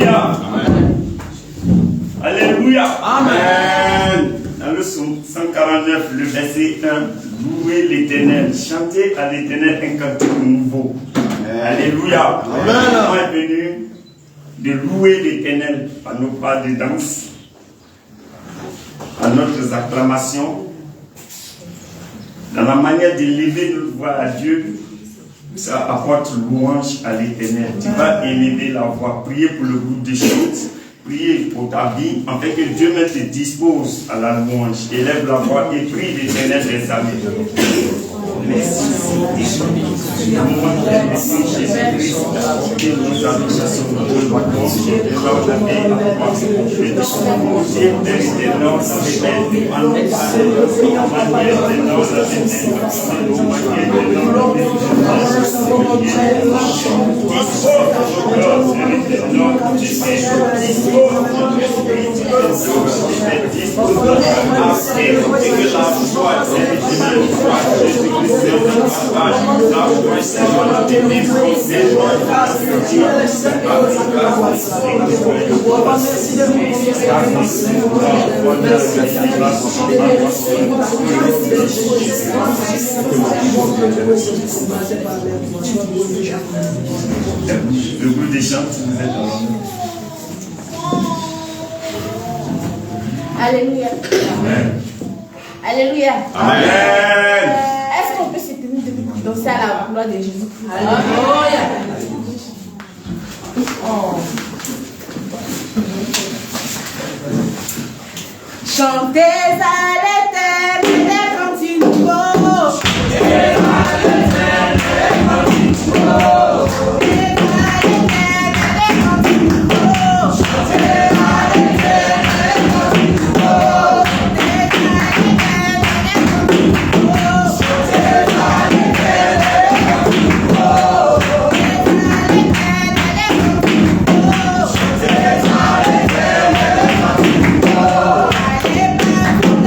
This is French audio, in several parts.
Alléluia. Alléluia. Amen. Dans le psaume 149, le verset 1, louez l'Éternel, chantez à l'Éternel un cantique nouveau. Alléluia. Le moment est venu de louer l'Éternel par nos pas de danse, par notre acclamation, dans la manière d'élever notre voix à Dieu. Ça apporte louange à l'Éternel. Tu vas élever la voix, prier pour le groupe de chants, prier pour ta vie, afin que Dieu même te dispose à la louange. Élève la voix et prie l'Éternel des armées. Merci Jésus-Christ, que nous annonçons notre Dieu de l'ordre et la croix. Que nous sommes Dieu de l'ordre le groupe des chants, vous êtes en Alléluia. Amen. Alléluia. Amen. Est-ce qu'on peut se tenir debout pour danser à la gloire de Jésus? Alléluia. Oh. Chantez à l'Éternel des cantiques nouveaux. Chantez à l'Éternel des cantiques nouveaux. Chantez à l'Éternel des cantiques nouveaux. Chantez à l'Éternel des cantiques nouveaux. Chantez à l'Éternel des cantiques nouveaux. Chantez à l'Éternel des cantiques nouveaux.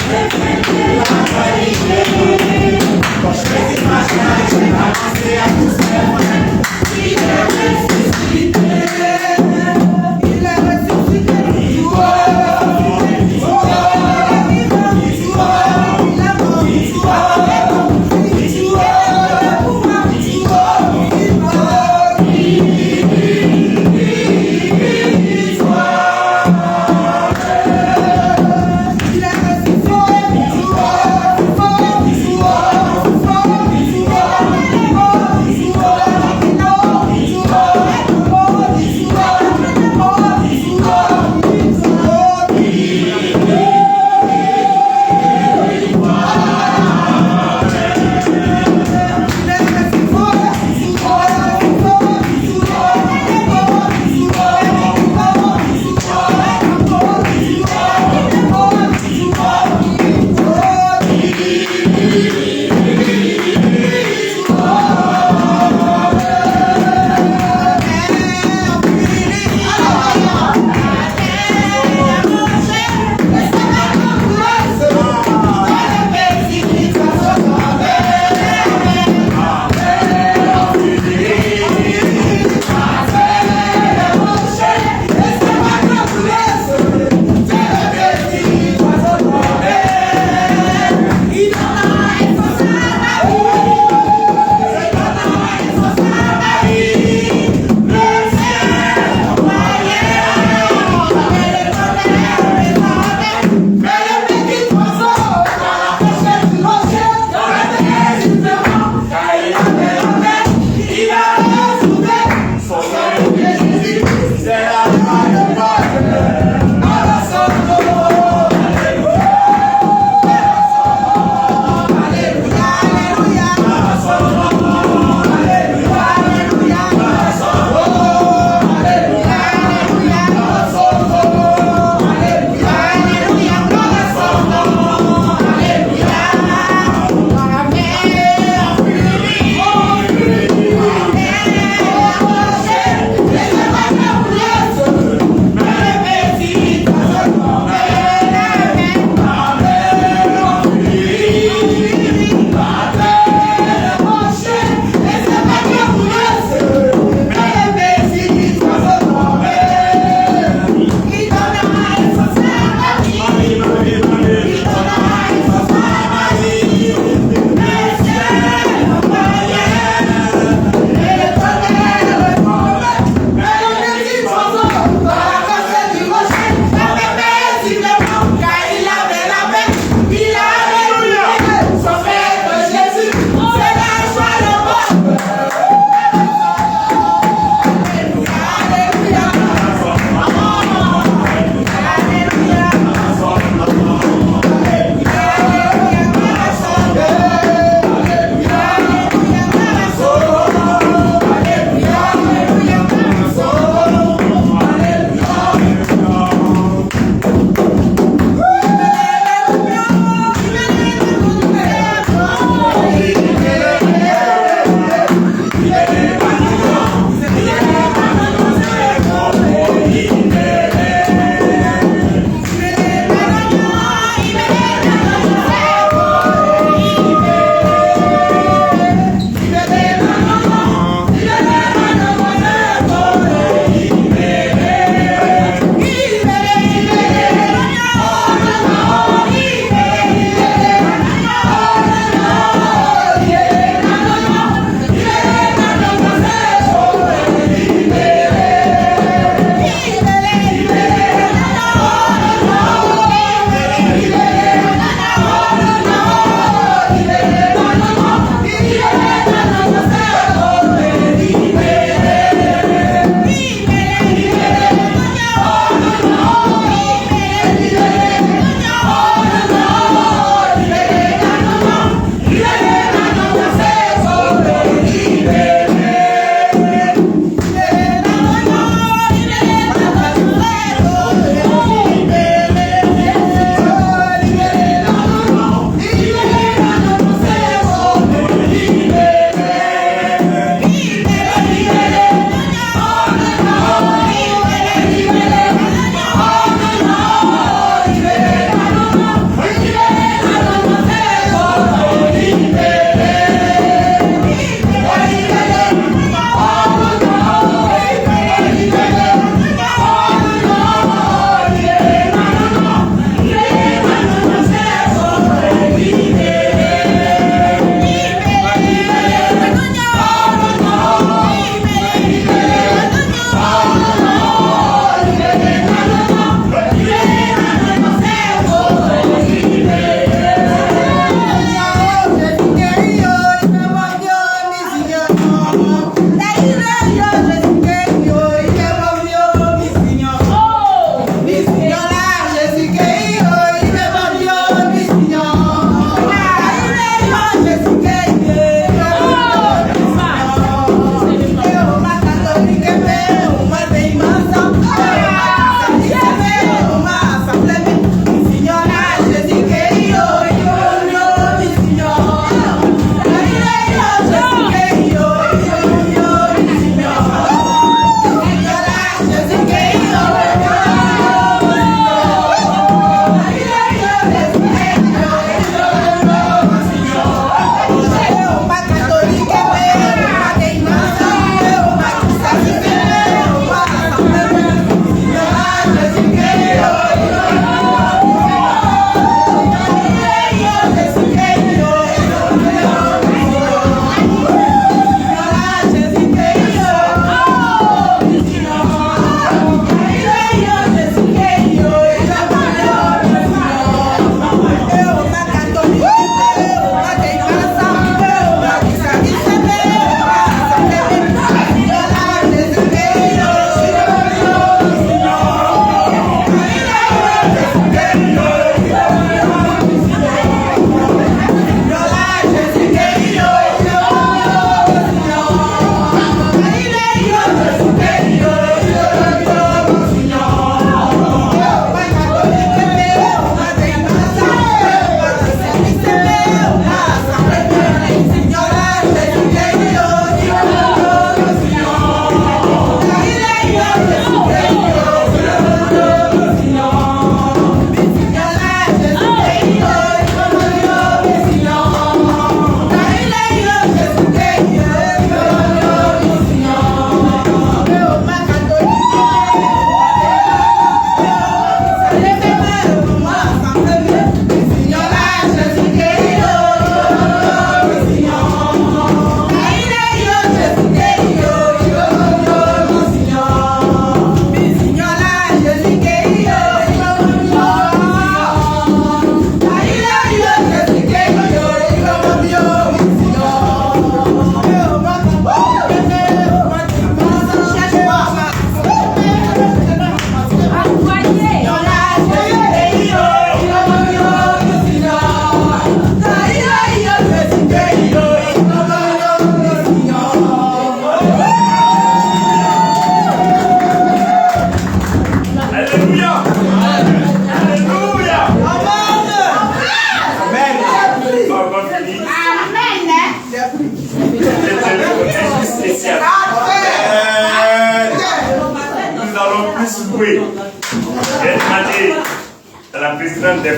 Il a ressuscité.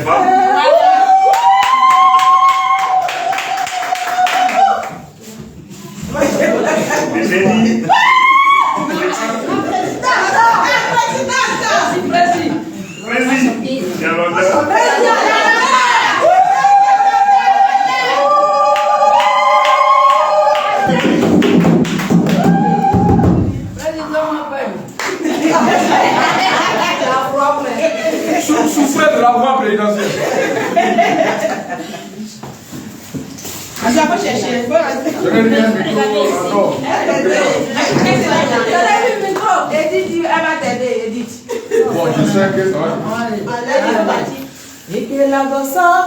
femmes. Et j'ai dit, président, il y a longtemps. Souffrez de la voix présidentielle. Je vais chercher. Je vais bien micro. Edith, elle va t'aider, Edith. Bon, je sais que ça va. Et que la gosse s'en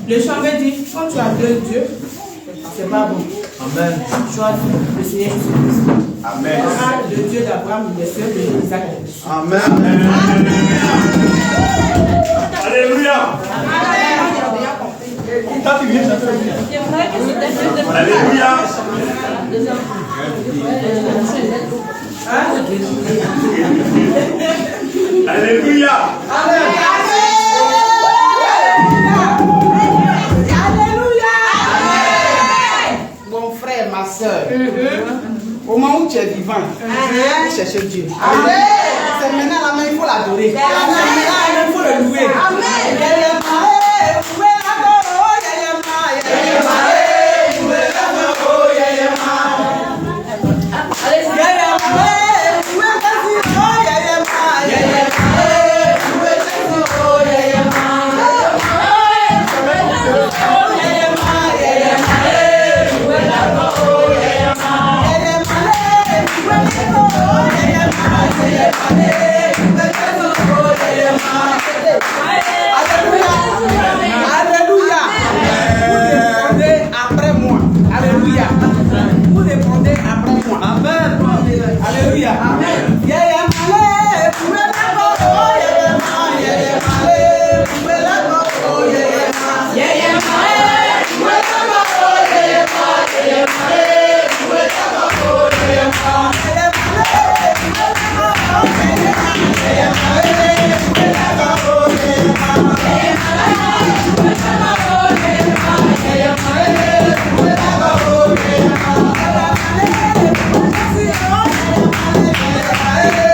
Le chant veut dire, quand tu as deux dieux, c'est pas bon. Amen. Choisis le Seigneur Jésus-Christ. Amen. Le Dieu d'Abraham, le Seigneur de Isaac. Amen. Alléluia. Quand tu viens, ça fait Alléluia. Alléluia. Mon frère, ma soeur, au moment où tu es vivant, tu cherches Dieu. C'est maintenant la main, il faut l'adorer. Maintenant, il faut le louer. Alléluia. Vous répondez après moi. Alléluia. Vous répondez après moi. Amen. Alléluia. Amen. Hey!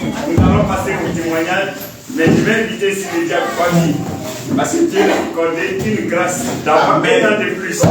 Nous allons passer au témoignage, mais je vais inviter ici les diacres famille. Parce que Dieu a accordé une grâce d'avoir un an de plus.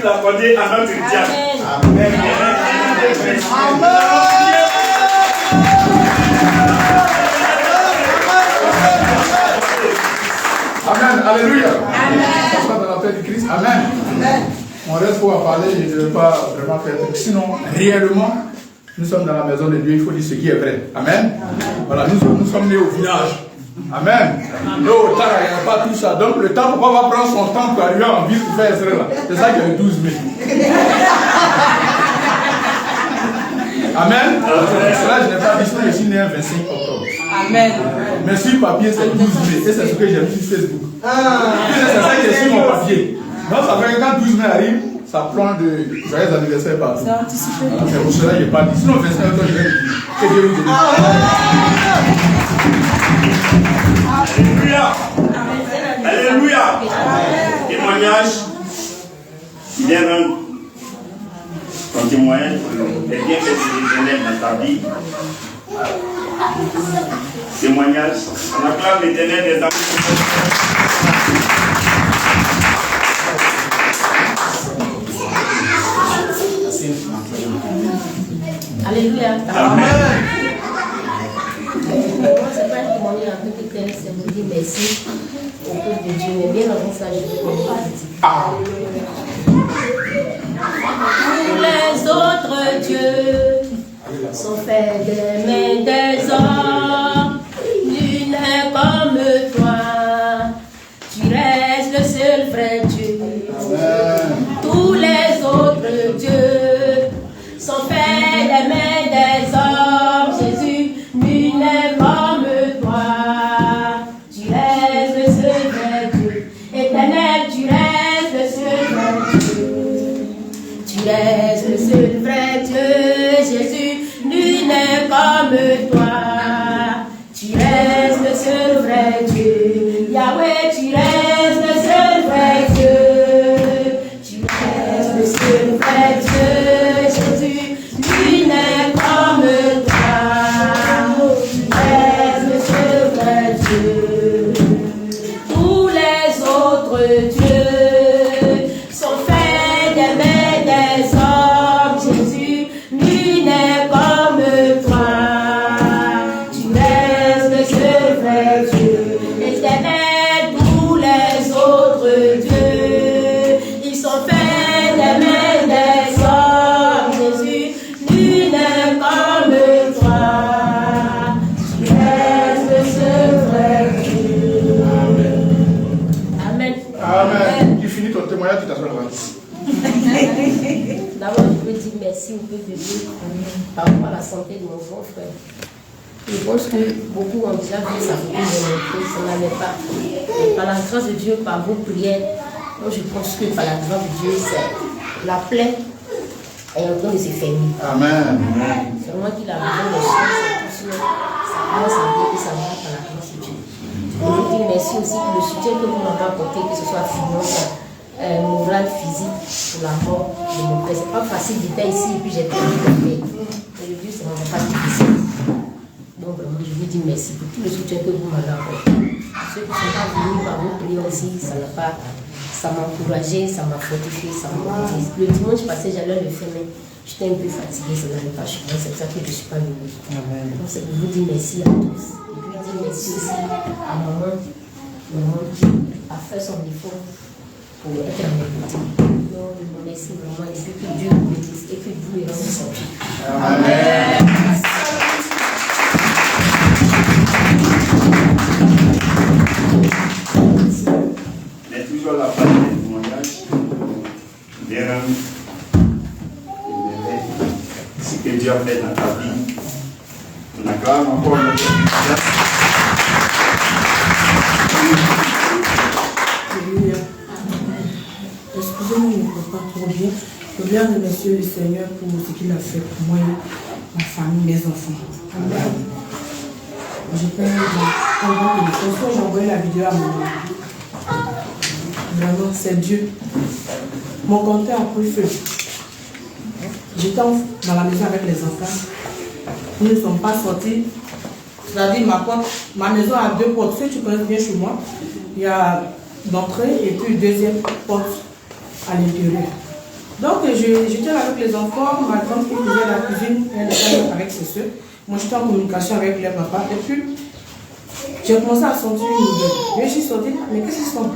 qu'il a accordé à notre diable. Amen. Amen. Alléluia. Amen. Dans la paix du Christ. Amen. Amen. On reste pour parler, je ne vais pas vraiment faire. Sinon, réellement, nous sommes dans la maison de Dieu, il faut dire ce qui est vrai. Amen. Voilà, nous sommes nés au village. Amen. Nous, au temps, il n'y a pas tout ça. Donc, le temps, papa va prendre son temps pour arriver en ville pour faire ce là. C'est ça qu'il y a le 12 mai. Amen. Cela, je n'ai pas dit, je suis né le 25 octobre. Amen. Mais sur papier, c'est 12 mai. Et c'est ce que j'ai vu sur Facebook. C'est ça qui est sur mon papier. Donc, ça fait que quand 12 mai arrive, ça prend de joyeux anniversaires partout. C'est anticipé. C'est pour cela que je n'ai pas dit. Sinon, 25 octobre, je vais le dire. Que Dieu vous bénisse. Alléluia. Alléluia. Témoignage. Viens rendre ton témoignage. Les bienfaits de l'Éternel dans ta vie. Témoignage. On acclame l'Éternel des amours. Alléluia. Amen. C'est pas un témoignage un peu éternel, c'est vous dire merci au peuple de Dieu. Mais bien avant ça, je vais vous dire. Tous les autres dieux sont faits des mains des hommes. Nul n'est comme toi. Tu restes le seul vrai Dieu. Tous les autres dieux sont faits des mains des hommes. Jésus, nul n'est comme toi. Tu restes le seul vrai Dieu. Éternel, tu restes le seul vrai Dieu. Tu restes le seul vrai Dieu. Jésus, nul n'est comme toi. Tu restes le seul vrai Dieu. Yahweh, tu restes le seul vrai Dieu. Tu restes le seul vrai Dieu. Jésus, nul n'est comme toi. Tu restes le seul vrai Dieu. Tous les autres dieux sont faits des mains des hommes. Jésus, nul n'est comme toi. Tu restes le seul vrai Dieu. Éternel, tous les autres dieux, ils sont faits des mains des hommes. Jésus, nul n'est comme toi. Tu restes le seul vrai Dieu. Amen. Amen. Tu finis ton témoignage, tu t'assois là-bas. D'abord, je veux dire merci au peuple de Dieu par rapport à la santé de mon grand frère. Je pense que beaucoup ont déjà vu sa photo de ça n'allait pas. Et par la grâce de Dieu, par vos prières, moi je pense que par la grâce de Dieu, c'est la plaie est en train de se fermer. Amen. C'est moi qui l'a besoin de chance, c'est tout sûr. Ça commence à bien et ça va par la grâce de Dieu. Je veux dire merci aussi pour le soutien que vous m'avez apporté, que ce soit financier, moral, physique, pour la mort de mon père. C'est pas facile d'être ici et puis j'ai perdu mon père. Et le Dieu, c'est vraiment pas difficile. Donc vraiment, je vous dis merci pour tout le soutien que vous m'avez apporté. Ceux qui ne sont pas venus par vos prières aussi, ça n'a pas ça m'a encouragé, ça m'a fortifié, ça m'a aidé. Le dimanche passé, j'allais le faire, mais j'étais un peu fatiguée, ça n'allait pas chez moi, c'est pour ça que je ne suis pas venue. Donc c'est pour vous dire merci à tous. Et puis dire merci aussi à maman qui a fait son effort pour être en écoute. Donc merci maman, et puis que Dieu vous bénisse et que vous les rende sortis. Amen. Mais toujours la partie du témoignage, des rangs, ce que Dieu a fait dans ta vie. On acclame encore notre Dieu. Excusez-moi, je ne peux pas trop bien. Je veux bien remercier le Seigneur pour ce qu'il a fait pour moi, ma famille, mes enfants. Amen. J'étais dans le téléphone, j'ai envoyé la vidéo à mon maman. Vraiment, c'est Dieu. Mon compteur a pris feu. J'étais dans la maison avec les enfants. Nous ne sommes pas sortis. C'est-à-dire, ma maison a 2 portes. Si tu connais bien chez moi, il y a l'entrée et puis une deuxième porte à l'intérieur. Donc, j'étais avec les enfants. Ma grande fille faisait la cuisine. Elle était avec ses soeurs. Moi, j'étais en communication avec les papas. Et puis, j'ai commencé à sentir une odeur. Je suis sortie, mais qu'est-ce qu'ils sont?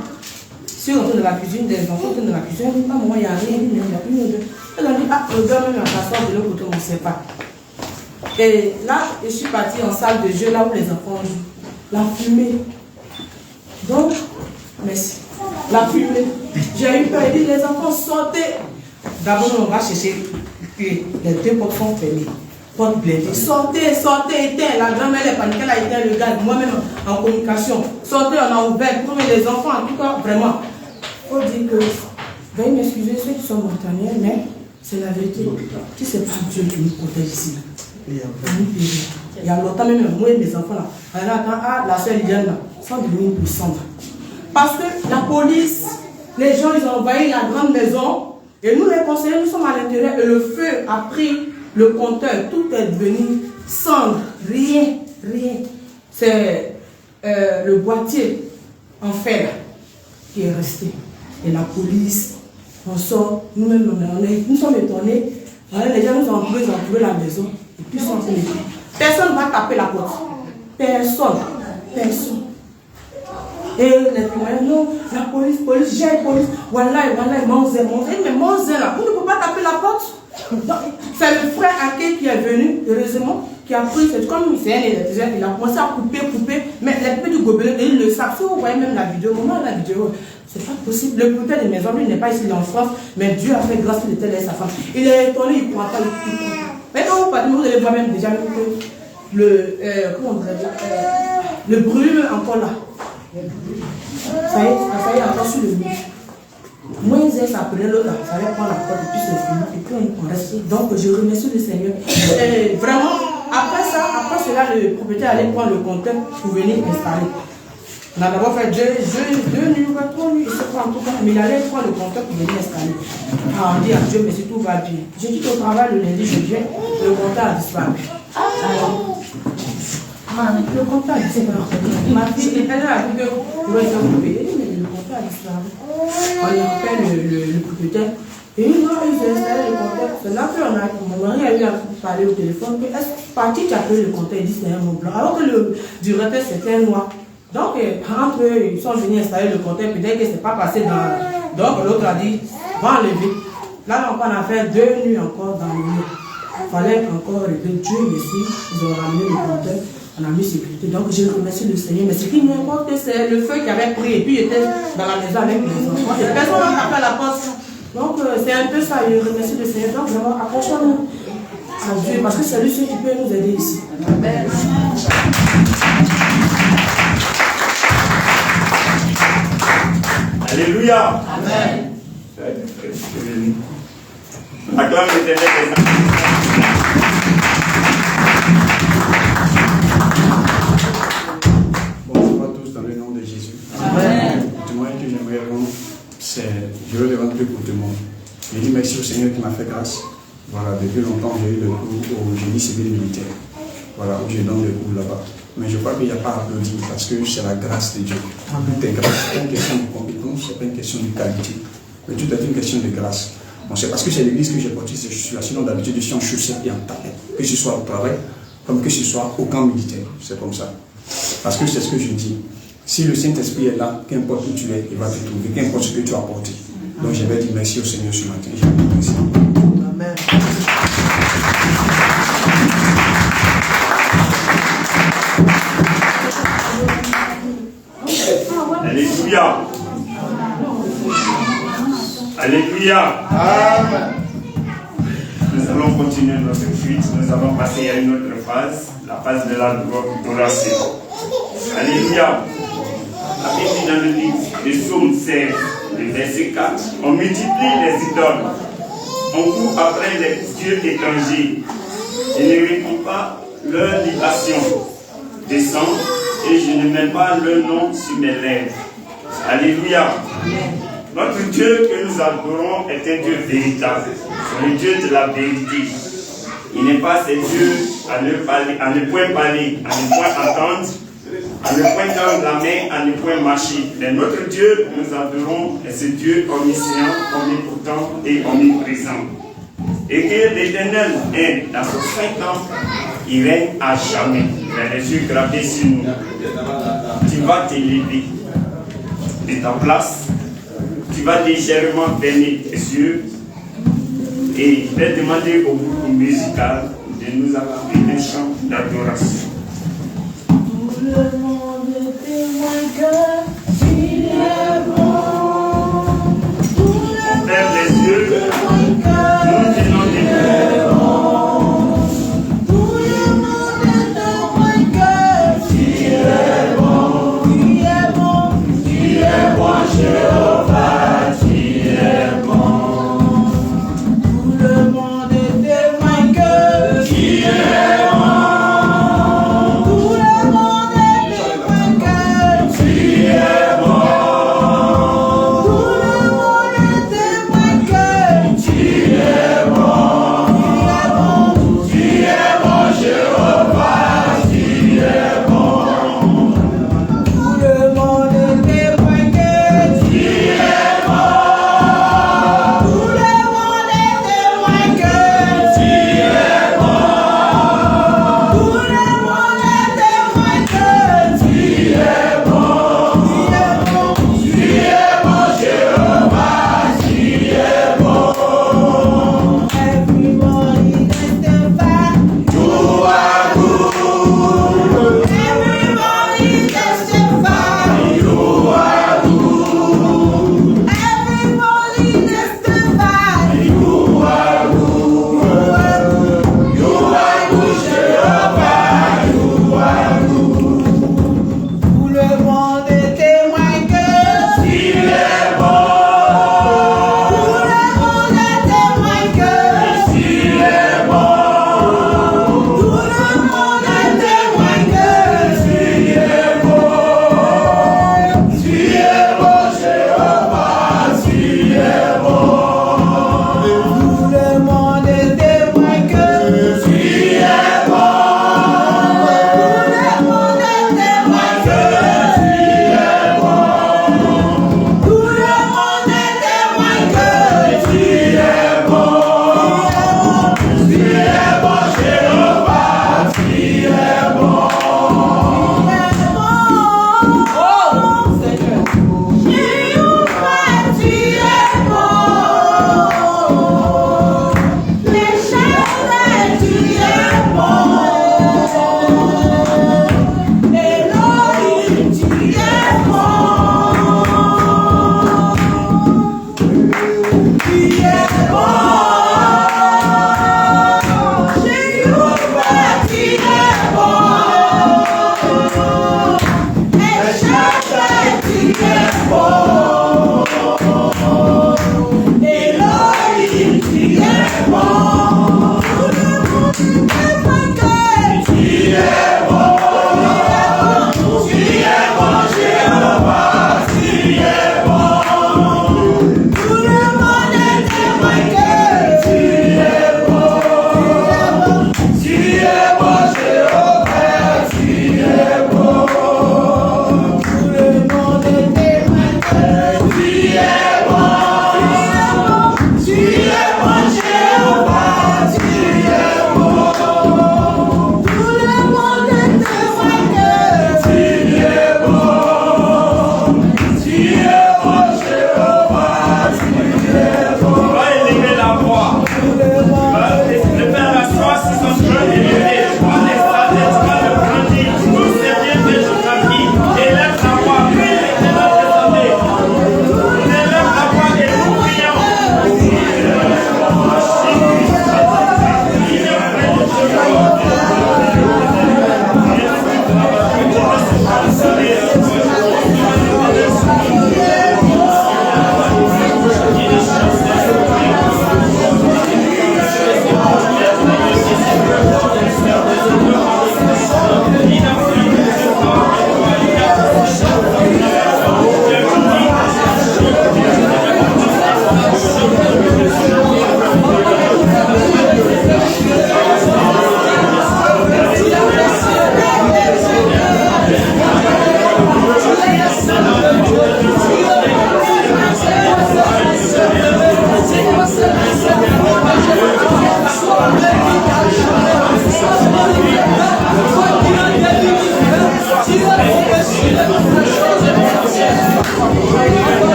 Je suis rentrée dans la cuisine, des enfants sont dans la cuisine. À un moment, il n'y a rien, il n'y a plus une odeur. Elles ont dit, ah, l'odeur même à la sorte de l'autre côté, on ne sait pas. Et là, je suis partie en salle de jeu, là où les enfants jouent. La fumée. Donc, merci. La fumée. J'ai eu peur, j'ai dit, les enfants, sortez. D'abord, on va chercher les 2 portes sont fermées. Porte blindée. Sortez, sortez, éteint. La grand-mère est paniquée, elle a éteint le gaz. Moi-même en communication. Sortez, on a ouvert. Pour les enfants, en tout cas, vraiment. Il faut dire que, veuillez m'excuser ceux qui sont montagnais, mais c'est la vérité. Si ce n'est pas Dieu qui nous protège ici. Il y a longtemps, même moi et mes enfants là. La soeur Lidiane là, sont devenus puissantes. Parce que la police, les gens, ils ont envahi la grande maison. Et nous, les conseillers, nous sommes à l'intérieur. Et le feu a pris le compteur. Tout est devenu cendre. Rien. C'est le boîtier en fer qui est resté. Et la police, on sort. Nous-mêmes, nous sommes étonnés. Les gens nous ont trouvé la maison. Et puis, personne ne va taper la porte. Personne. Et les témoins, non, la police, j'ai police. Voilà, Monzé. Mais Monzé là, vous ne pouvez pas taper la porte. C'est le frère Ake qui est venu, heureusement, qui a pris, c'est comme c'est un électricien, il a commencé à couper. Mais les petits gobelins, ils le savent. Si vous voyez même la vidéo, c'est pas possible. Le propriétaire de maison, lui n'est pas ici en France, mais Dieu a fait grâce qu'il était là et sa femme. Il est étonné, il ne pourra pas le couper. Mais quand vous partez, vous allez voir même déjà le brûle encore là. Ça y est, encore sur le mur. Moins ça prenait l'autre là, ça allait prendre la porte et puis c'est fini. Et puis on reste. Donc je remercie le Seigneur. Et vraiment, après cela, le propriétaire allait prendre le compteur pour venir installer. On a d'abord fait 2 nuits, 3 nuits, je sais pas en tout cas, mais il allait prendre le compteur pour venir installer. On dit à Dieu, mais si tout va bien. J'ai dit au travail le lundi, je viens, le compteur a disparu. Le compteur a disparu. Ma fille, elle a dit que le compteur a disparu. On appelle le propriétaire. Et il m'a installé le compteur. C'est là que mon mari a eu à parler au téléphone. Est-ce que parti tu as appelé le compteur? Il dit c'est un mot blanc. Alors que le directeur c'était un noir. Donc, entre eux, ils sont venus installer le compteur, peut-être que ce n'est pas passé dans. Donc, l'autre a dit, va enlever. Là, on a fait 2 nuits encore dans le mur. Il fallait encore régler Dieu ici. Ils ont ramené le compteur, on a mis sécurité. Donc, je remercie le Seigneur. Mais ce qui m'importe, c'est le feu qui avait pris. Et puis, il était dans la maison avec les enfants. Et personne n'a tapé à la porte. Donc, c'est un peu ça. Je remercie le Seigneur. Donc, vraiment, accrochons-nous à Dieu. Parce que c'est lui qui peut nous aider ici. Amen. Alléluia. Amen. Acclame l'Éternel. Bonjour à tous dans le nom de Jésus. Amen. Le témoignage que j'aimerais rendre, c'est, je vais le rendre pour tout le monde. Je dis merci au Seigneur qui m'a fait grâce. Voilà, depuis longtemps, j'ai eu le cours au génie civil militaire. Voilà, où je donne le cours là-bas. Mais je crois qu'il n'y a pas à applaudir parce que c'est la grâce de Dieu. Tout est grâce. Ce n'est pas une question de compétence, ce n'est pas une question de qualité. Mais tout est une question de grâce. Bon, c'est parce que c'est l'église que j'ai porté ces chaussures-là. Sinon, d'habitude, je suis en chaussettes et en tapette. Que ce soit au travail, comme que ce soit au camp militaire. C'est comme ça. Parce que c'est ce que je dis. Si le Saint-Esprit est là, qu'importe où tu es, il va te trouver. Qu'importe ce que tu as porté. Donc, je vais dire merci au Seigneur ce matin. Je vais dire merci. Amen. Alléluia. Alléluia. Amen. Nous allons continuer notre fuite. Nous allons passer à une autre phase, la phase de l'adoration. Alléluia. La Bible dit dans le livre de Psaume 16, le verset 4, on multiplie les idoles. On court après les dieux étrangers. Je ne réponds pas leur libation. Descends et je ne mets pas le nom sur mes lèvres. Alléluia. Notre Dieu que nous adorons est un Dieu véritable. C'est le Dieu de la vérité. Il n'est pas ce Dieu à ne point parler, à ne point entendre, à ne point tendre la main, à ne point marcher. Mais notre Dieu que nous adorons est ce Dieu omniscient, omnipotent et omniprésent. Et que l'Éternel est dans ce saint temple, il règne à jamais. Il a les yeux gravés sur nous. Tu vas t'élever de ta place. Tu vas légèrement fermer tes yeux et je vais demander au groupe musical de nous apporter un chant d'adoration. Tout le monde témoin que tu es bon. On ferme les yeux, nous tenons des mots. Tout le monde témoin que tu es bon. Tu es bon, tu es bon, Jéhovah. Yeah.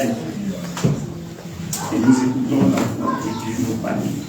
Amen. Et nous écoutons la voix de Dieu nous parler.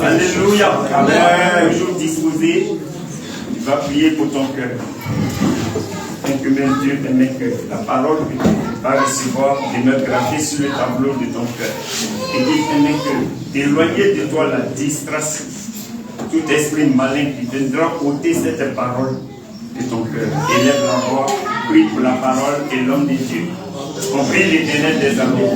Alléluia. Amen. Toujours disposé. Tu vas prier pour ton cœur. Donc même Dieu permet que la parole que tu vas recevoir demeure gravée sur le tableau de ton cœur. Et il permet que d'éloigner de toi la distraction, tout esprit malin qui viendra ôter cette parole de ton cœur. Élève la voix, prie pour la parole et l'homme de Dieu. On prie l'Éternel des armées.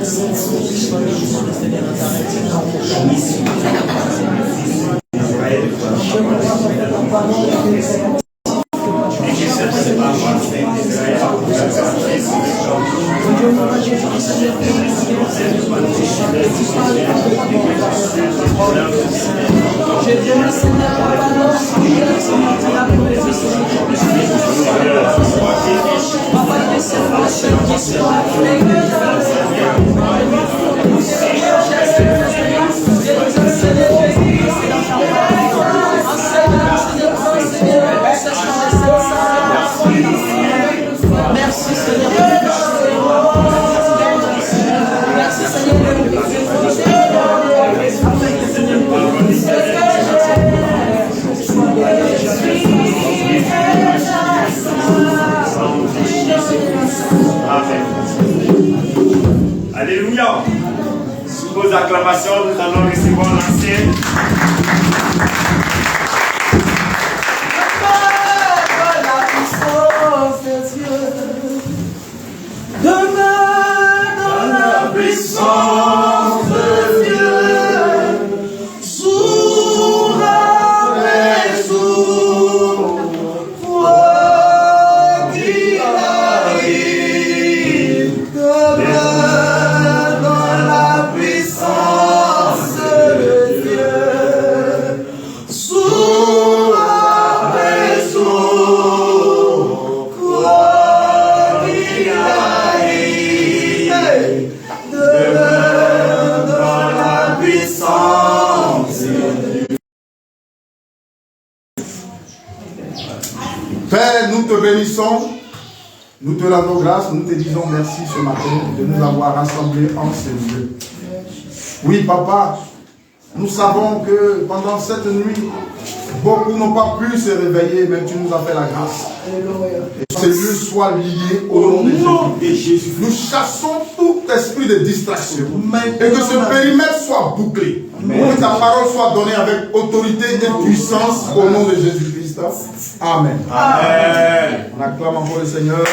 Merci Seigneur. Alléluia. Sous vos acclamations, nous allons recevoir l'ancien. Demeure dans la puissance de Dieu, sous la maison, quoi qu'il arrive, demeure dans la puissance de Dieu, sous la maison, quoi qu'il arrive, demeure dans la puissance. Père, nous te bénissons, nous te rendons grâce, nous te disons merci ce matin de nous avoir rassemblés en ce lieu. Oui, Papa, nous savons que pendant cette nuit, beaucoup n'ont pas pu se réveiller, mais tu nous as fait la grâce. Et que ces lieux soient liés au nom de Jésus. Nous chassons tout esprit de distraction. Et que ce périmètre soit bouclé. Que ta parole soit donnée avec autorité et puissance au nom de Jésus-Christ. Amen. Amen. On acclame encore le Seigneur.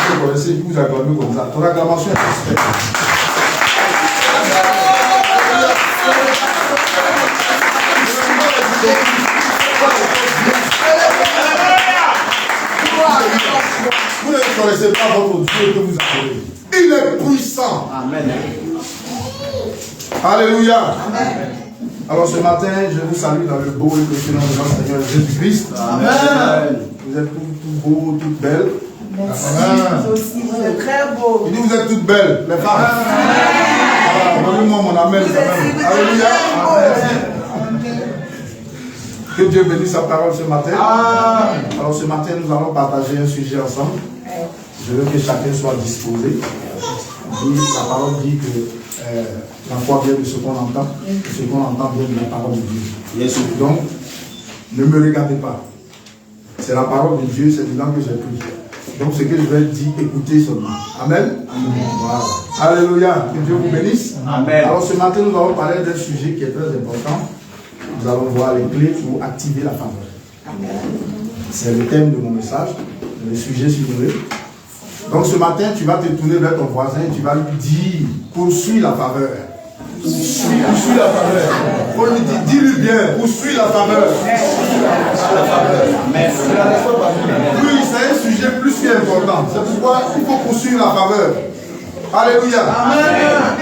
Vous connaissez, vous acclamez comme ça. Ton acclamation est parfaite. Vous ne connaissez pas votre Dieu que vous adorez. Il est puissant. Amen. Alléluia. Amen. Alors ce matin, je vous salue dans le beau et précieux nom de notre Seigneur Jésus-Christ. Amen. Vous êtes tout beaux, toutes belles. Merci. Vous aussi, vous êtes très beaux. Il dit vous êtes toutes belles, les femmes. Donnez-moi mon amen quand même. Alléluia. Amen. Que Dieu bénisse sa parole ce matin. Alors ce matin, nous allons partager un sujet ensemble. Je veux que chacun soit disposé. La parole dit que la foi vient de ce qu'on entend. Et ce qu'on entend vient de la parole de Dieu. Donc, ne me regardez pas. C'est la parole de Dieu, c'est dedans que j'ai pris. Donc ce que je vais dire, écoutez seulement. Amen. Voilà. Alléluia. Que Dieu vous bénisse. Amen. Alors ce matin, nous allons parler d'un sujet qui est très important. Nous allons voir les clés pour activer la faveur. C'est le thème de mon message, le sujet suivant. Donc ce matin, tu vas te tourner vers ton voisin et tu vas lui dire, poursuis la faveur. Poursuis la faveur. Faut lui dire, dis-lui bien, poursuis la faveur. Oui, c'est un sujet plus qu'important. C'est pourquoi il faut poursuivre la faveur. Alléluia. Amen.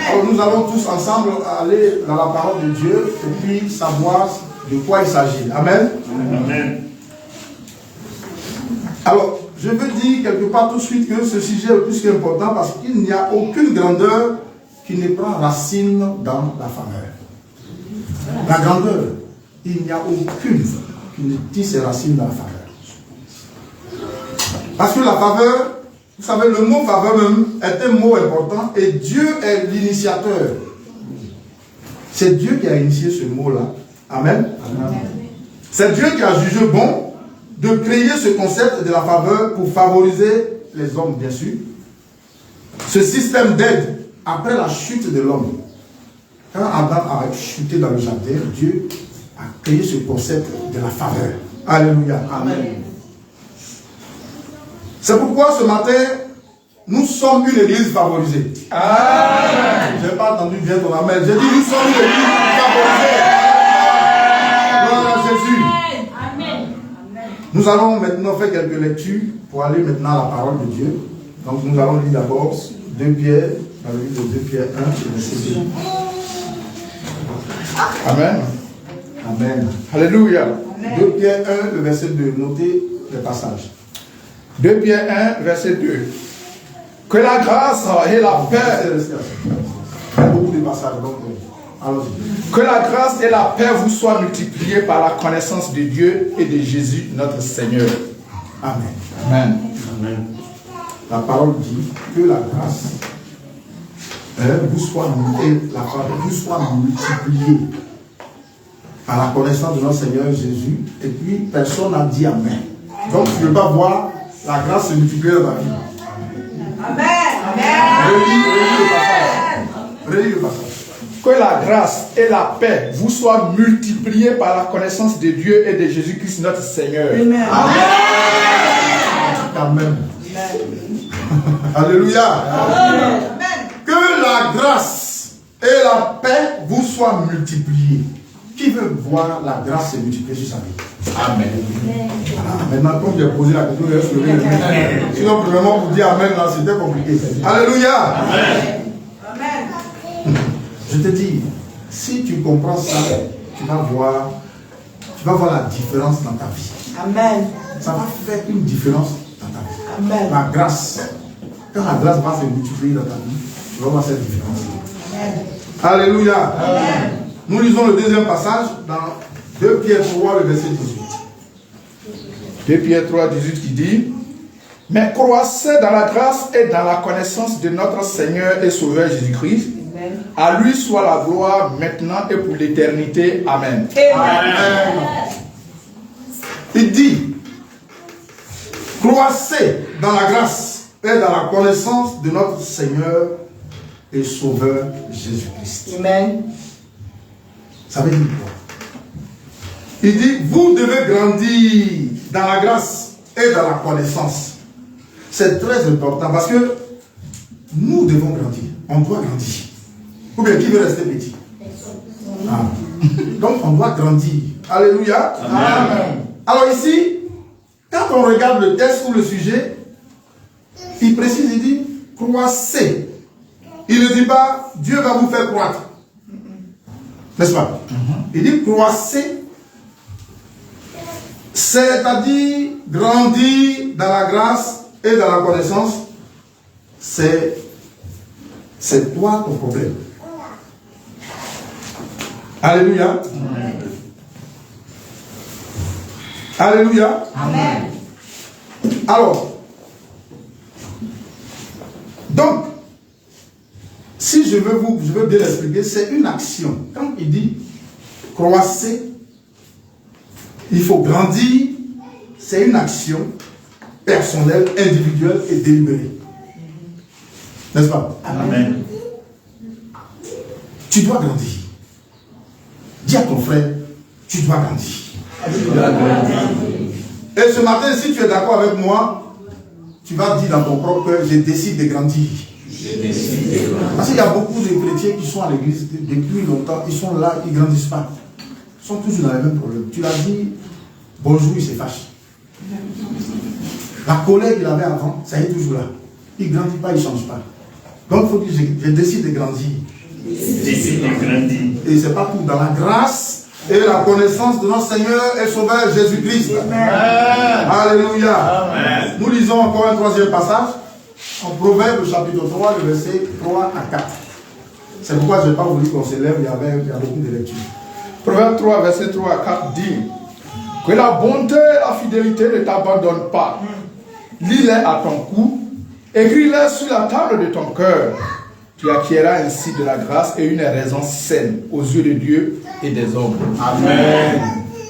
Alors nous allons tous ensemble aller dans la parole de Dieu et puis savoir de quoi il s'agit. Amen. Amen. Alors, je veux dire quelque part tout de suite que ce sujet est plus qu'important parce qu'il n'y a aucune grandeur qui ne prend racine dans la faveur. La grandeur, il n'y a aucune qui ne tire ses racines dans la faveur. Parce que la faveur, vous savez, le mot faveur même est un mot important et Dieu est l'initiateur. C'est Dieu qui a initié ce mot-là. Amen. Amen. C'est Dieu qui a jugé bon de créer ce concept de la faveur pour favoriser les hommes, bien sûr. Ce système d'aide après la chute de l'homme. Quand Adam a chuté dans le jardin, Dieu a créé ce concept de la faveur. Alléluia. Amen. C'est pourquoi ce matin, nous sommes une église favorisée. Amen. Je n'ai pas entendu bien ton amen. J'ai dit nous sommes une église favorisée. Gloire à Jésus. Amen. Nous allons maintenant faire quelques lectures pour aller maintenant à la parole de Dieu. Donc nous allons lire d'abord 2 Pierre, dans le livre de 2 Pierre 1, verset 2. Amen. Amen. Alléluia. 2 Pierre 1, le verset 2. Notez le passage. 2 Pierre 1, verset 2. Que la grâce et la paix. Il y a beaucoup de passages, donc allons-y. Que la grâce et la paix vous soient multipliées par la connaissance de Dieu et de Jésus, notre Seigneur. Amen. Amen. Amen. La parole dit que la grâce vous soit multipliée par la connaissance de notre Seigneur Jésus. Et puis, personne n'a dit Amen. Donc, tu ne veux pas voir la grâce se multiplier dans ta vie. Amen. Relis le passage. Que la grâce et la paix vous soient multipliées par la connaissance de Dieu et de Jésus-Christ, notre Seigneur. Amen. Amen. Alléluia. Amen. Que la grâce et la paix vous soient multipliées. Qui veut voir la grâce se multiplier sur sa vie? Amen. Maintenant, comme j'ai posé la question, je vais se lever le main. Sinon, premièrement, pour dire Amen, là, c'était compliqué. Alléluia. Amen. Je te dis, si tu comprends ça, tu vas voir la différence dans ta vie. Amen. Ça va faire une différence dans ta vie. Amen. La grâce. Quand la grâce va se multiplier dans ta vie, tu vas voir cette différence. Amen. Alléluia. Amen. Nous lisons le deuxième passage dans 2 Pierre 3, le verset 18. 2 Pierre 3, 18 qui dit: mais croissez dans la grâce et dans la connaissance de notre Seigneur et Sauveur Jésus-Christ. À lui soit la gloire maintenant et pour l'éternité. Amen. Amen. Il dit: croissez dans la grâce et dans la connaissance de notre Seigneur et Sauveur Jésus-Christ. Amen. Ça veut dire quoi? Il dit: vous devez grandir dans la grâce et dans la connaissance. C'est très important parce que nous devons grandir. On doit grandir. Ou bien qui veut rester petit? Ah. Donc on doit grandir. Alléluia. Amen. Alors ici, quand on regarde le texte ou le sujet, il précise, il dit croissez. Il ne dit pas Dieu va vous faire croître. N'est-ce pas? Il dit croissez, c'est-à-dire grandir dans la grâce et dans la connaissance. C'est toi ton problème. Alléluia. Amen. Alléluia. Amen. Alors, donc, si je veux bien l'expliquer, c'est une action. Quand il dit croissez, il faut grandir, c'est une action personnelle, individuelle et délibérée. N'est-ce pas? Amen. Tu dois grandir. Dis à ton frère, tu dois grandir. Et ce matin, si tu es d'accord avec moi, tu vas dire dans ton propre cœur, je décide de grandir. Parce qu'il y a beaucoup de chrétiens qui sont à l'église depuis longtemps, ils sont là, ils ne grandissent pas. Ils sont toujours dans les mêmes problèmes. Tu l'as dit, bonjour, il se fâche. La colère qu'il avait avant, ça y est toujours là. Il ne grandit pas, il ne change pas. Donc il faut dire, je décide de grandir. Et c'est pas tout, dans la grâce et la connaissance de notre Seigneur et Sauveur Jésus-Christ. Alléluia. Amen. Nous lisons encore un troisième passage en Proverbe chapitre 3, le verset 3 à 4. C'est pourquoi je n'ai pas voulu qu'on s'élève, il y a beaucoup de lectures. Proverbe 3, verset 3 à 4 dit: que la bonté et la fidélité ne t'abandonnent pas. Lis-les à ton cou, écris-les sur la table de ton cœur. Tu acquerras ainsi de la grâce et une raison saine aux yeux de Dieu et des hommes. Amen.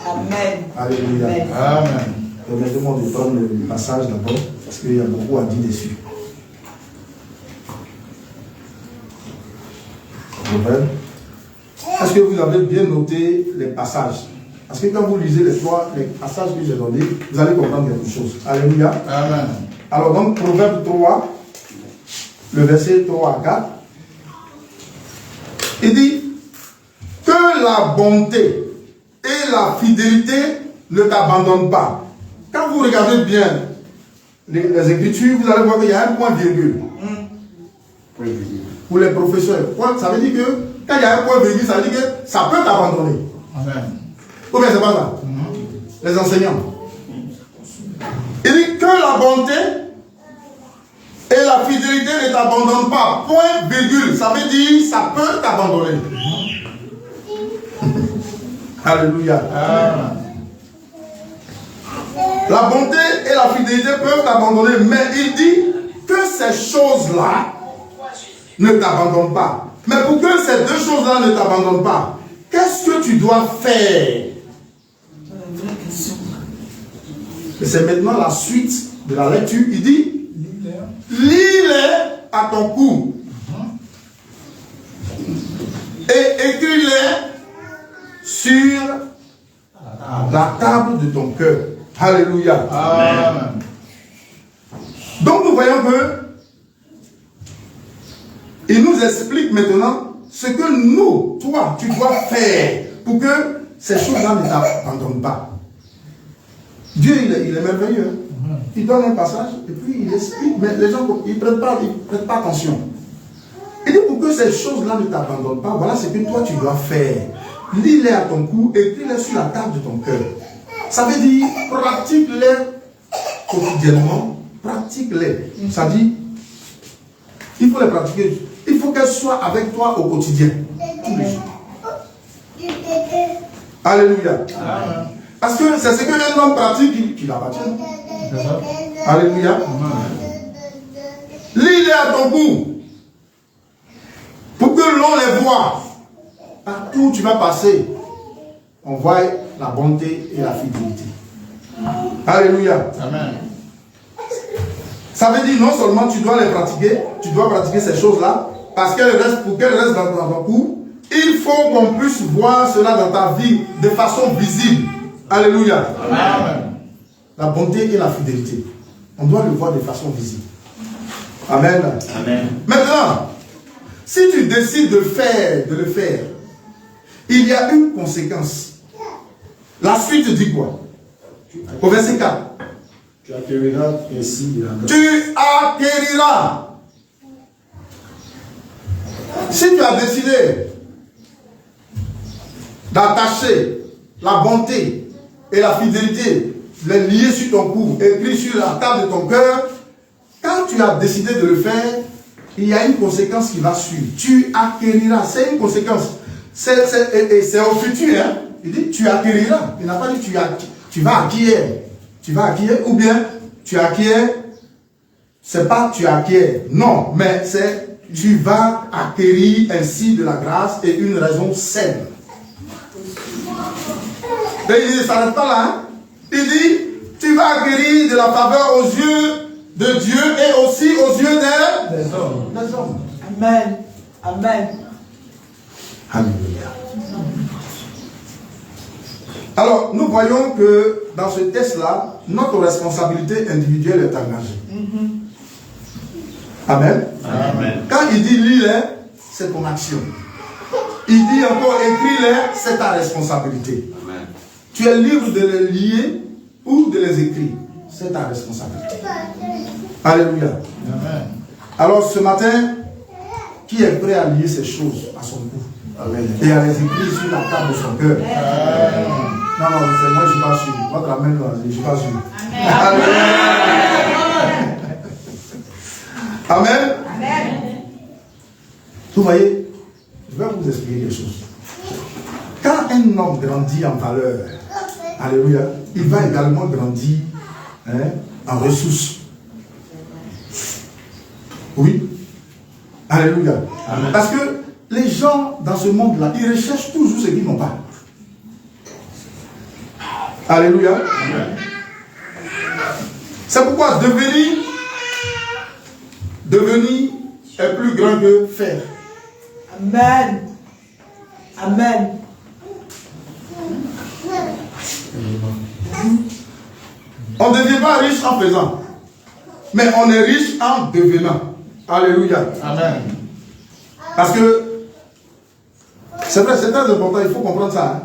Amen. Alléluia. Amen. Permettez-moi de prendre le passage d'abord, parce qu'il y a beaucoup à dire dessus. Amen. Est-ce que vous avez bien noté les passages? Parce que quand vous lisez les passages que j'ai donnés, vous allez comprendre quelque chose. Alléluia. Amen. Alors donc, Proverbe 3, le verset 3 à 4, il dit que la bonté et la fidélité ne t'abandonnent pas. Quand vous regardez bien les Écritures, vous allez voir qu'il y a un point virgule. Pour les professeurs, ça veut dire que quand il y a un point virgule, ça veut dire que ça peut t'abandonner. Amen. Ou bien c'est pas ça? Les enseignants. Il dit que la bonté et la fidélité ne t'abandonnent pas. Point virgule. Ça veut dire ça peut t'abandonner. Alléluia. Amen. La bonté et la fidélité peuvent t'abandonner, mais il dit que ces choses-là ne t'abandonnent pas. Mais pour que ces deux choses-là ne t'abandonnent pas, qu'est-ce que tu dois faire? Et c'est maintenant la suite de la lecture. Il dit, lis-les à ton cou et écris-les sur la table de ton cœur. Alléluia. Amen. Donc nous voyons que il nous explique maintenant ce que nous, toi, tu dois faire pour que ces choses-là ne t'abandonnent pas. Dieu, il est merveilleux. Hein? Il donne un passage et puis il explique, mais les gens ils ne prêtent pas attention. Il dit pour que ces choses-là ne t'abandonnent pas, voilà ce que toi tu dois faire. Lis-les à ton cou, écris-les sur la table de ton cœur. Ça veut dire, pratique-les quotidiennement, pratique-les. Ça dit, il faut les pratiquer. Il faut qu'elles soient avec toi au quotidien. Tous les jours. Alléluia. Amen. Parce que c'est ce qu'un homme pratique qui l'appartient. Alléluia. Lis-les à ton cou. Pour que l'on les voit. Partout où tu vas passer, on voit la bonté et la fidélité. Alléluia. Amen. Ça veut dire non seulement tu dois les pratiquer, tu dois pratiquer ces choses-là, parce qu'elles restent, pour qu'elles restent dans ton cou, il faut qu'on puisse voir cela dans ta vie de façon visible. Alléluia. Amen. La bonté et la fidélité. On doit le voir de façon visible. Amen. Amen. Maintenant, si tu décides de le faire, il y a une conséquence. La suite dit quoi? Au verset 4. Tu acquériras ainsi de la grâce. Tu acquériras. Si tu as décidé d'attacher la bonté et la fidélité, les lier sur ton cou, écrit sur la table de ton cœur, quand tu as décidé de le faire, il y a une conséquence qui va suivre. Tu acquériras. C'est une conséquence. C'est au futur. Hein? Il dit tu acquériras. Il n'a pas dit tu vas acquérir. Tu vas acquérir ou bien tu acquiers. C'est pas tu acquiers. Non, mais c'est tu vas acquérir ainsi de la grâce et une raison saine. Et il ne s'arrête pas là. Hein? Il dit tu vas acquérir de la faveur aux yeux de Dieu et aussi aux yeux des hommes. Amen. Amen. Alléluia. Alors, nous voyons que dans ce texte-là, notre responsabilité individuelle est engagée. Amen. Amen. Quand il dit lis-les, c'est ton action. Il dit encore écris-les, c'est ta responsabilité. Amen. Tu es libre de les lier ou de les écrire. C'est ta responsabilité. Alléluia. Amen. Alors ce matin, qui est prêt à lier ces choses à son cou? Amen. Et à les écrire sur la table de son cœur? Amen. Non, c'est moi, je ne suis pas sûr. Votre amen, je ne suis pas sûr. Amen. Amen. Amen. Vous voyez, je vais vous expliquer quelque chose. Quand un homme grandit en valeur, alléluia, il va également grandir en ressources. Oui. Alléluia. Amen. Parce que les gens dans ce monde-là, ils recherchent toujours ce qu'ils n'ont pas. Alléluia. C'est pourquoi devenir est plus grand que faire. Amen. Amen. On ne devient pas riche en faisant, mais on est riche en devenant. Alléluia. Amen. Parce que c'est vrai, c'est très important, il faut comprendre ça. Hein.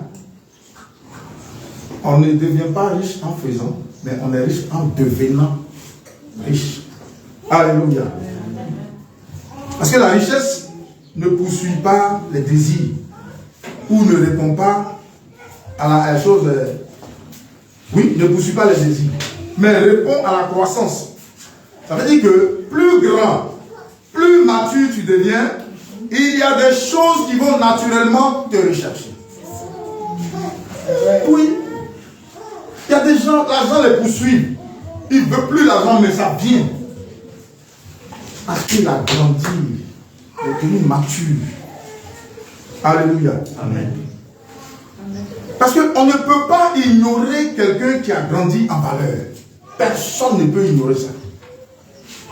On ne devient pas riche en faisant, mais on est riche en devenant riche. Alléluia. Parce que la richesse ne poursuit pas les désirs ou ne répond pas à la chose. Oui, ne poursuit pas les désirs, mais répond à la croissance. Ça veut dire que plus grand, plus mature tu deviens, il y a des choses qui vont naturellement te rechercher. Oui. Il y a des gens, l'argent les poursuit. Il ne veut plus l'argent, mais ça vient. Parce qu'il a grandi, il est devenu mature. Alléluia. Amen. Parce qu'on ne peut pas ignorer quelqu'un qui a grandi en valeur. Personne ne peut ignorer ça.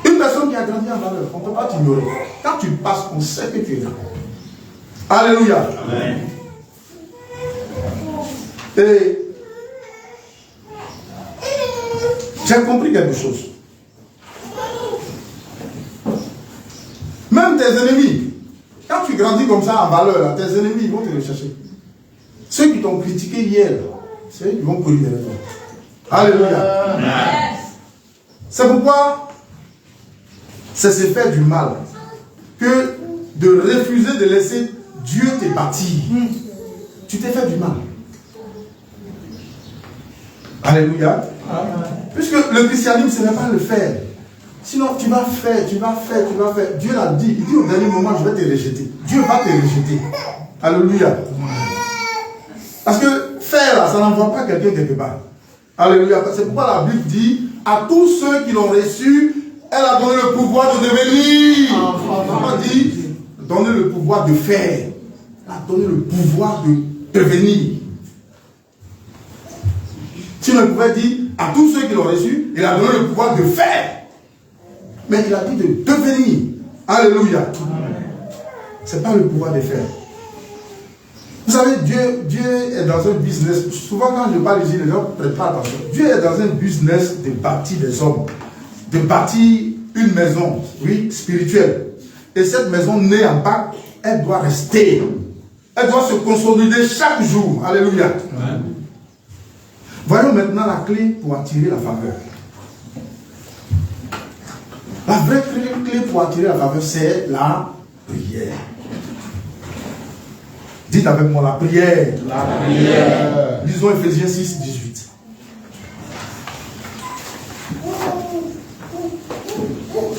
Une personne qui a grandi en valeur, on ne peut pas t'ignorer. Quand tu passes, on sait que tu es là. Alléluia. Amen. Et j'ai compris quelque chose. Même tes ennemis, quand tu grandis comme ça en valeur, tes ennemis vont te rechercher. Ceux qui t'ont critiqué hier, c'est eux qui vont courir derrière toi. Alléluia. C'est pourquoi c'est se faire du mal que de refuser de laisser Dieu te bâtir. Tu t'es fait du mal. Alléluia. Puisque le christianisme, ce n'est pas le faire. Sinon, tu vas faire. Dieu l'a dit. Il dit au dernier moment, je vais te rejeter. Dieu va te rejeter. Alléluia. Parce que faire, là, ça n'envoie pas quelqu'un quelque part. Alléluia. C'est pourquoi la Bible dit, à tous ceux qui l'ont reçu, elle a donné le pouvoir de devenir. Elle n'a pas dit, donner le pouvoir de faire. Elle a donné le pouvoir de devenir. Sinon, il pouvait dire, à tous ceux qui l'ont reçu, il a donné le pouvoir de faire. Mais il a dit de devenir. Alléluia. Ce n'est pas le pouvoir de faire. Vous savez, Dieu est dans un business. Souvent, quand je parle ici, les gens ne prêtent pas attention. Dieu est dans un business de bâtir des hommes, de bâtir une maison, oui, spirituelle. Et cette maison née en bas, elle doit rester. Elle doit se consolider chaque jour. Alléluia. Amen. Voyons maintenant la clé pour attirer la faveur. La vraie clé pour attirer la faveur, c'est la prière. Dites avec moi la prière. La prière. Lisons Ephésiens 6, 18.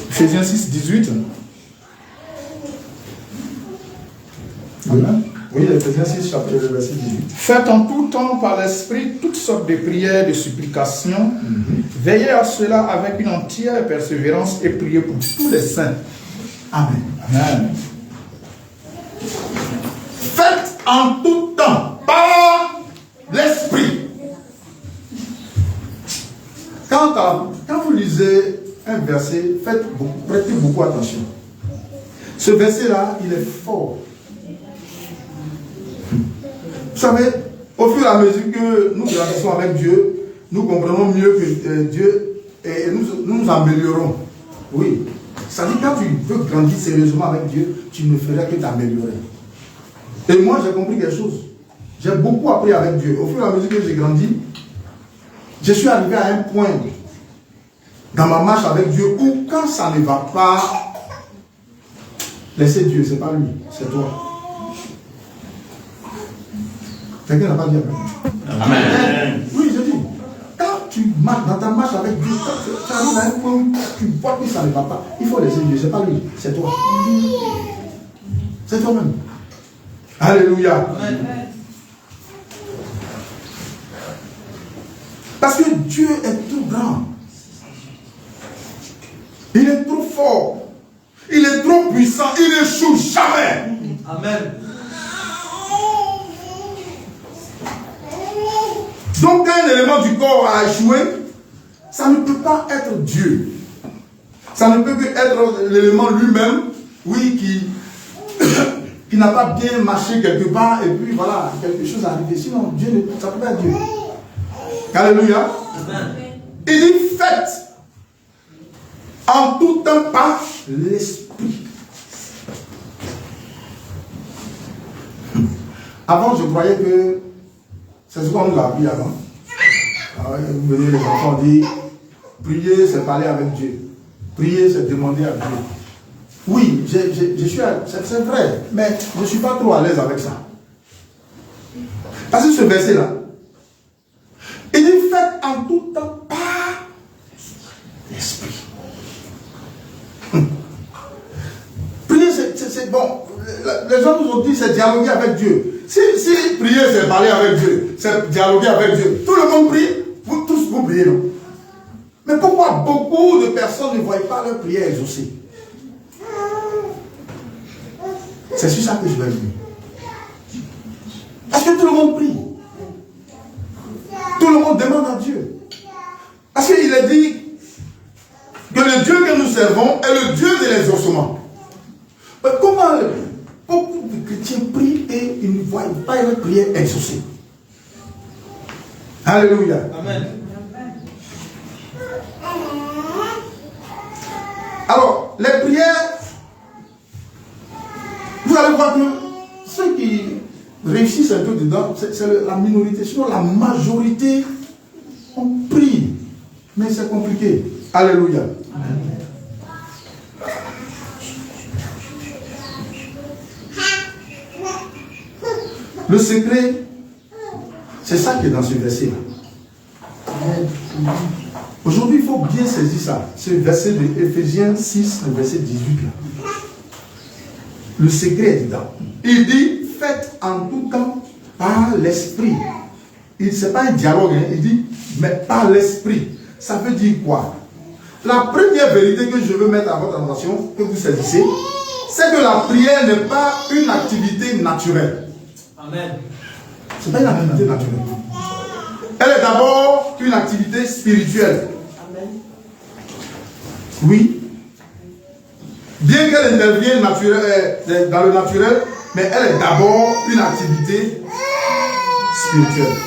Ephésiens 6, 18. Amen. Oui, Ephésiens 6, chapitre verset 18. Faites en tout temps par l'Esprit toutes sortes de prières, de supplications. Veillez à cela avec une entière persévérance et priez pour tous les saints. Amen. Amen. Faites en tout temps par l'Esprit. Quand vous lisez un verset, prêtez beaucoup attention. Ce verset-là, il est fort. Vous savez, au fur et à mesure que nous grandissons avec Dieu, nous comprenons mieux que Dieu et nous améliorons. Oui. Ça dit quand tu veux grandir sérieusement avec Dieu, tu ne ferais que t'améliorer. Et moi, j'ai compris quelque chose. J'ai beaucoup appris avec Dieu. Au fur et à mesure que j'ai grandi, je suis arrivé à un point dans ma marche avec Dieu où quand ça ne va pas, laissez Dieu, c'est pas lui, c'est toi. Quelqu'un n'a pas dit Amen. Amen. Oui, je dis. Quand tu marches dans ta marche avec Dieu, tu arrives à un point où tu vois que ça ne va pas. Il faut laisser Dieu, c'est pas lui, c'est toi. C'est toi-même. Alléluia. Amen. Parce que Dieu est trop grand. Il est trop fort. Il est trop puissant. Il n'échoue jamais. Amen. Donc quand un élément du corps a échoué, ça ne peut pas être Dieu. Ça ne peut que être l'élément lui-même, oui, qui n'a pas bien marché quelque part, et puis voilà, quelque chose est arrivé. Sinon, Dieu ça peut pas être Dieu. Alléluia. Il dit, faites en tout temps par l'esprit. Avant, je croyais que c'est ce qu'on nous a appris avant. Alors, vous venez, les enfants disent, prier, c'est parler avec Dieu. Prier, c'est demander à Dieu. Oui, c'est vrai, mais je ne suis pas trop à l'aise avec ça. Parce que ce verset-là, il dit, faites en tout temps par l'esprit. Prier, c'est bon. Les gens nous ont dit, c'est dialoguer avec Dieu. Si prier, c'est parler avec Dieu, c'est dialoguer avec Dieu. Tout le monde prie, vous tous vous priez, non? Mais pourquoi beaucoup de personnes ne voient pas leur prière exaucée? C'est sur ça que je vais venir. Parce que tout le monde prie. Tout le monde demande à Dieu. Parce qu'il est dit que le Dieu que nous servons est le Dieu de l'exaucement. Mais comment beaucoup de chrétiens prient et ils ne voient pas leur prière exaucée? Alléluia. Amen. Alors, les prières, vous allez voir que ceux qui réussissent un peu dedans, c'est la minorité. Sinon, la majorité, on prie. Mais c'est compliqué. Alléluia. Amen. Le secret, c'est ça qui est dans ce verset-là. Aujourd'hui, il faut bien saisir ça. Ce verset de Éphésiens 6, le verset 18 là. Le secret est dedans. Il dit, faites en tout temps par l'esprit. Ce n'est pas un dialogue, hein. Il dit, mais par l'esprit. Ça veut dire quoi? La première vérité que je veux mettre à votre attention, que vous saisissez, c'est que la prière n'est pas une activité naturelle. Amen. Ce n'est pas une activité naturelle. Elle est d'abord une activité spirituelle. Amen. Oui. Bien qu'elle intervienne dans le naturel, mais elle est d'abord une activité spirituelle.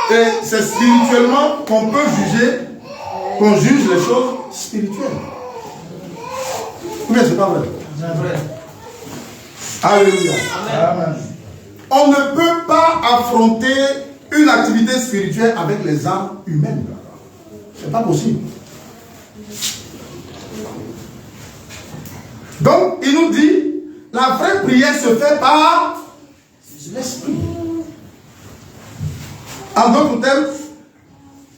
Et c'est spirituellement qu'on peut juger, qu'on juge les choses spirituelles. Ou bien c'est pas vrai? C'est vrai. Alléluia. Amen. On ne peut pas affronter une activité spirituelle avec les armes humaines. C'est pas possible. Donc, il nous dit, la vraie prière se fait par l'esprit. En d'autres termes,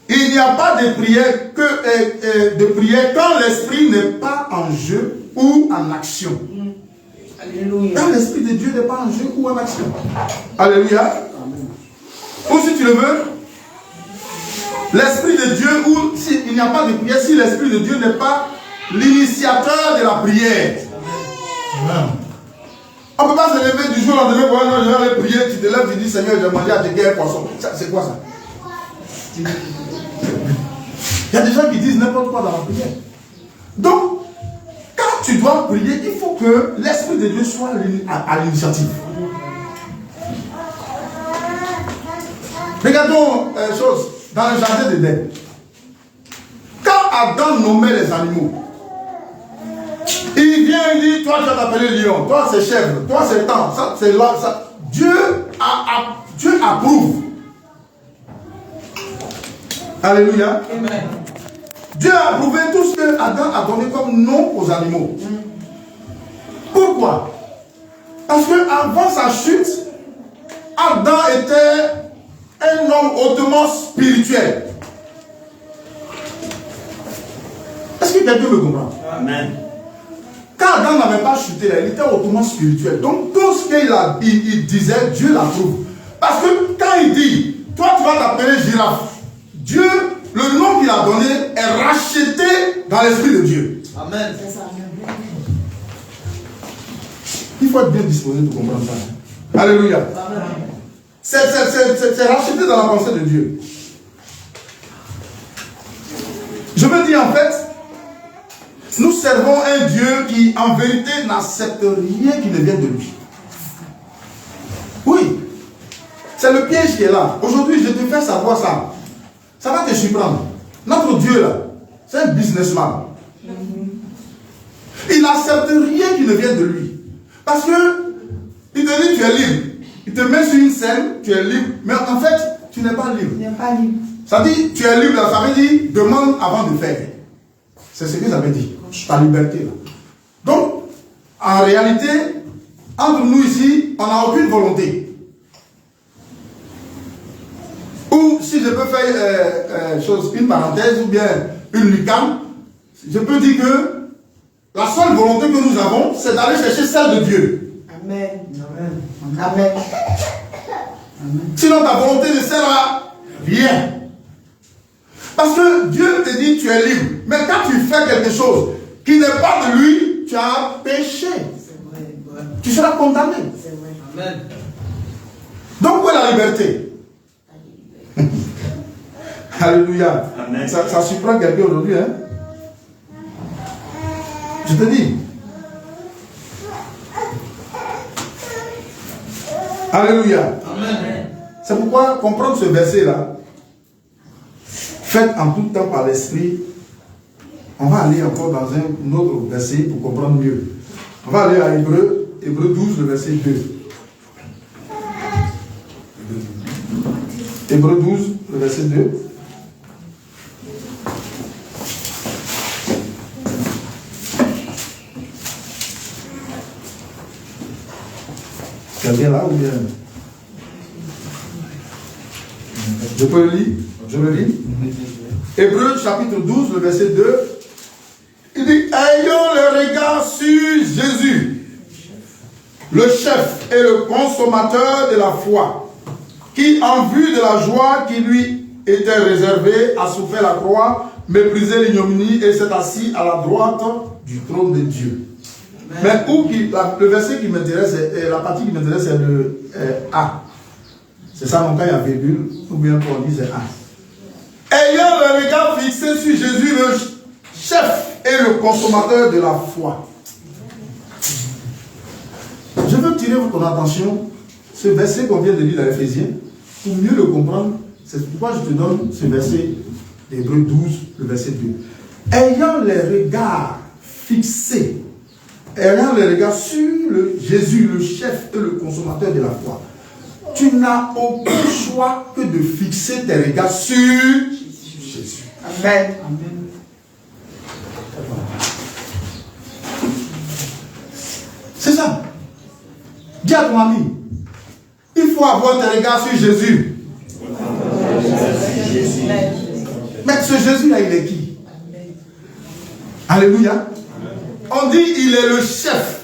il n'y a pas de prière quand l'esprit n'est pas en jeu ou en action. Alléluia. Quand l'esprit de Dieu n'est pas en jeu ou en action. Alléluia. Amen. Ou si tu le veux, l'esprit de Dieu, ou s'il n'y a pas de prière, si l'esprit de Dieu n'est pas l'initiateur de la prière. Amen. On ne peut pas se lever du jour au lendemain, pour je vais aller prier, tu te lèves, tu dis Seigneur, je vais manger à tes un poisson. C'est quoi ça? Il y a des gens qui disent n'importe quoi dans la prière. Donc, quand tu dois prier, il faut que l'Esprit de Dieu soit à l'initiative. Regardons une chose, dans le jardin d'Éden. Quand Adam nommait les animaux, il vient et dit, toi tu vas t'appeler lion, toi c'est chèvre, toi c'est temps, ça c'est là, ça. Dieu approuve. Alléluia. Amen. Dieu a approuvé tout ce que Adam a donné comme nom aux animaux. Pourquoi? Parce que avant sa chute, Adam était un homme hautement spirituel. Est-ce que quelqu'un me comprend? Amen. Quand Adam n'avait pas chuté, il était hautement spirituel. Donc tout ce qu'il disait, Dieu l'approuve. Parce que quand il dit, toi tu vas t'appeler girafe, Dieu, le nom qu'il a donné est racheté dans l'esprit de Dieu. Amen. Il faut être bien disposé pour comprendre ça. Alléluia. Amen. C'est racheté dans la pensée de Dieu. Je veux dire en fait, nous servons un Dieu qui en vérité n'accepte rien qui ne vienne de lui. Oui, c'est le piège qui est là. Aujourd'hui, je te fais savoir ça. Ça va te surprendre. Notre Dieu là, c'est un businessman. Il n'accepte rien qui ne vienne de lui. Parce que il te dit tu es libre. Il te met sur une scène, tu es libre. Mais en fait, tu n'es pas libre. Tu n'es pas libre. Ça dit, tu es libre, ça veut dire demande avant de faire. C'est ce que ça veut dire. Ta liberté là. Donc, en réalité, entre nous ici, on n'a aucune volonté. Ou si je peux faire une parenthèse ou bien une lucane, je peux dire que la seule volonté que nous avons, c'est d'aller chercher celle de Dieu. Amen. Amen. Sinon ta volonté ne sert à rien. Parce que Dieu te dit tu es libre. Mais quand tu fais quelque chose qui n'est pas de lui, tu as péché. Tu seras condamné. Amen. Donc où est la liberté? Alléluia. Amen. Ça surprend quelqu'un aujourd'hui. Hein? Je te dis. Alléluia. Amen. C'est pourquoi comprendre ce verset-là, faites en tout temps par l'esprit. On va aller encore dans un autre verset pour comprendre mieux. On va aller à Hébreu 12, le verset 2. Hébreu 12, le verset 2. Quelqu'un là ou bien? Je peux le lire? Je le lis? Hébreu chapitre 12, le verset 2. Il dit, ayons le regard sur Jésus, le chef et le consommateur de la foi, qui en vue de la joie qui lui était réservée a souffert la croix, méprisé l'ignominie et s'est assis à la droite du trône de Dieu. Mais le verset qui m'intéresse, la partie qui m'intéresse, c'est le A. C'est ça, mon cas, il y a virgule, ou bien pour dire c'est A. Ayant le regard fixé sur Jésus, le chef et le consommateur de la foi. Je veux tirer votre attention, ce verset qu'on vient de lire dans Éphésiens, pour mieux le comprendre, c'est pourquoi je te donne ce verset d'Hébreu 12, le verset 2. Ayant les regards fixés, ayant les regards sur Jésus, le chef et le consommateur de la foi, tu n'as aucun choix que de fixer tes regards sur Jésus. Amen. C'est ça. Dis à ton ami, il faut avoir tes regards sur Jésus. Mais ce Jésus-là, il est qui? Alléluia. On dit il est le chef.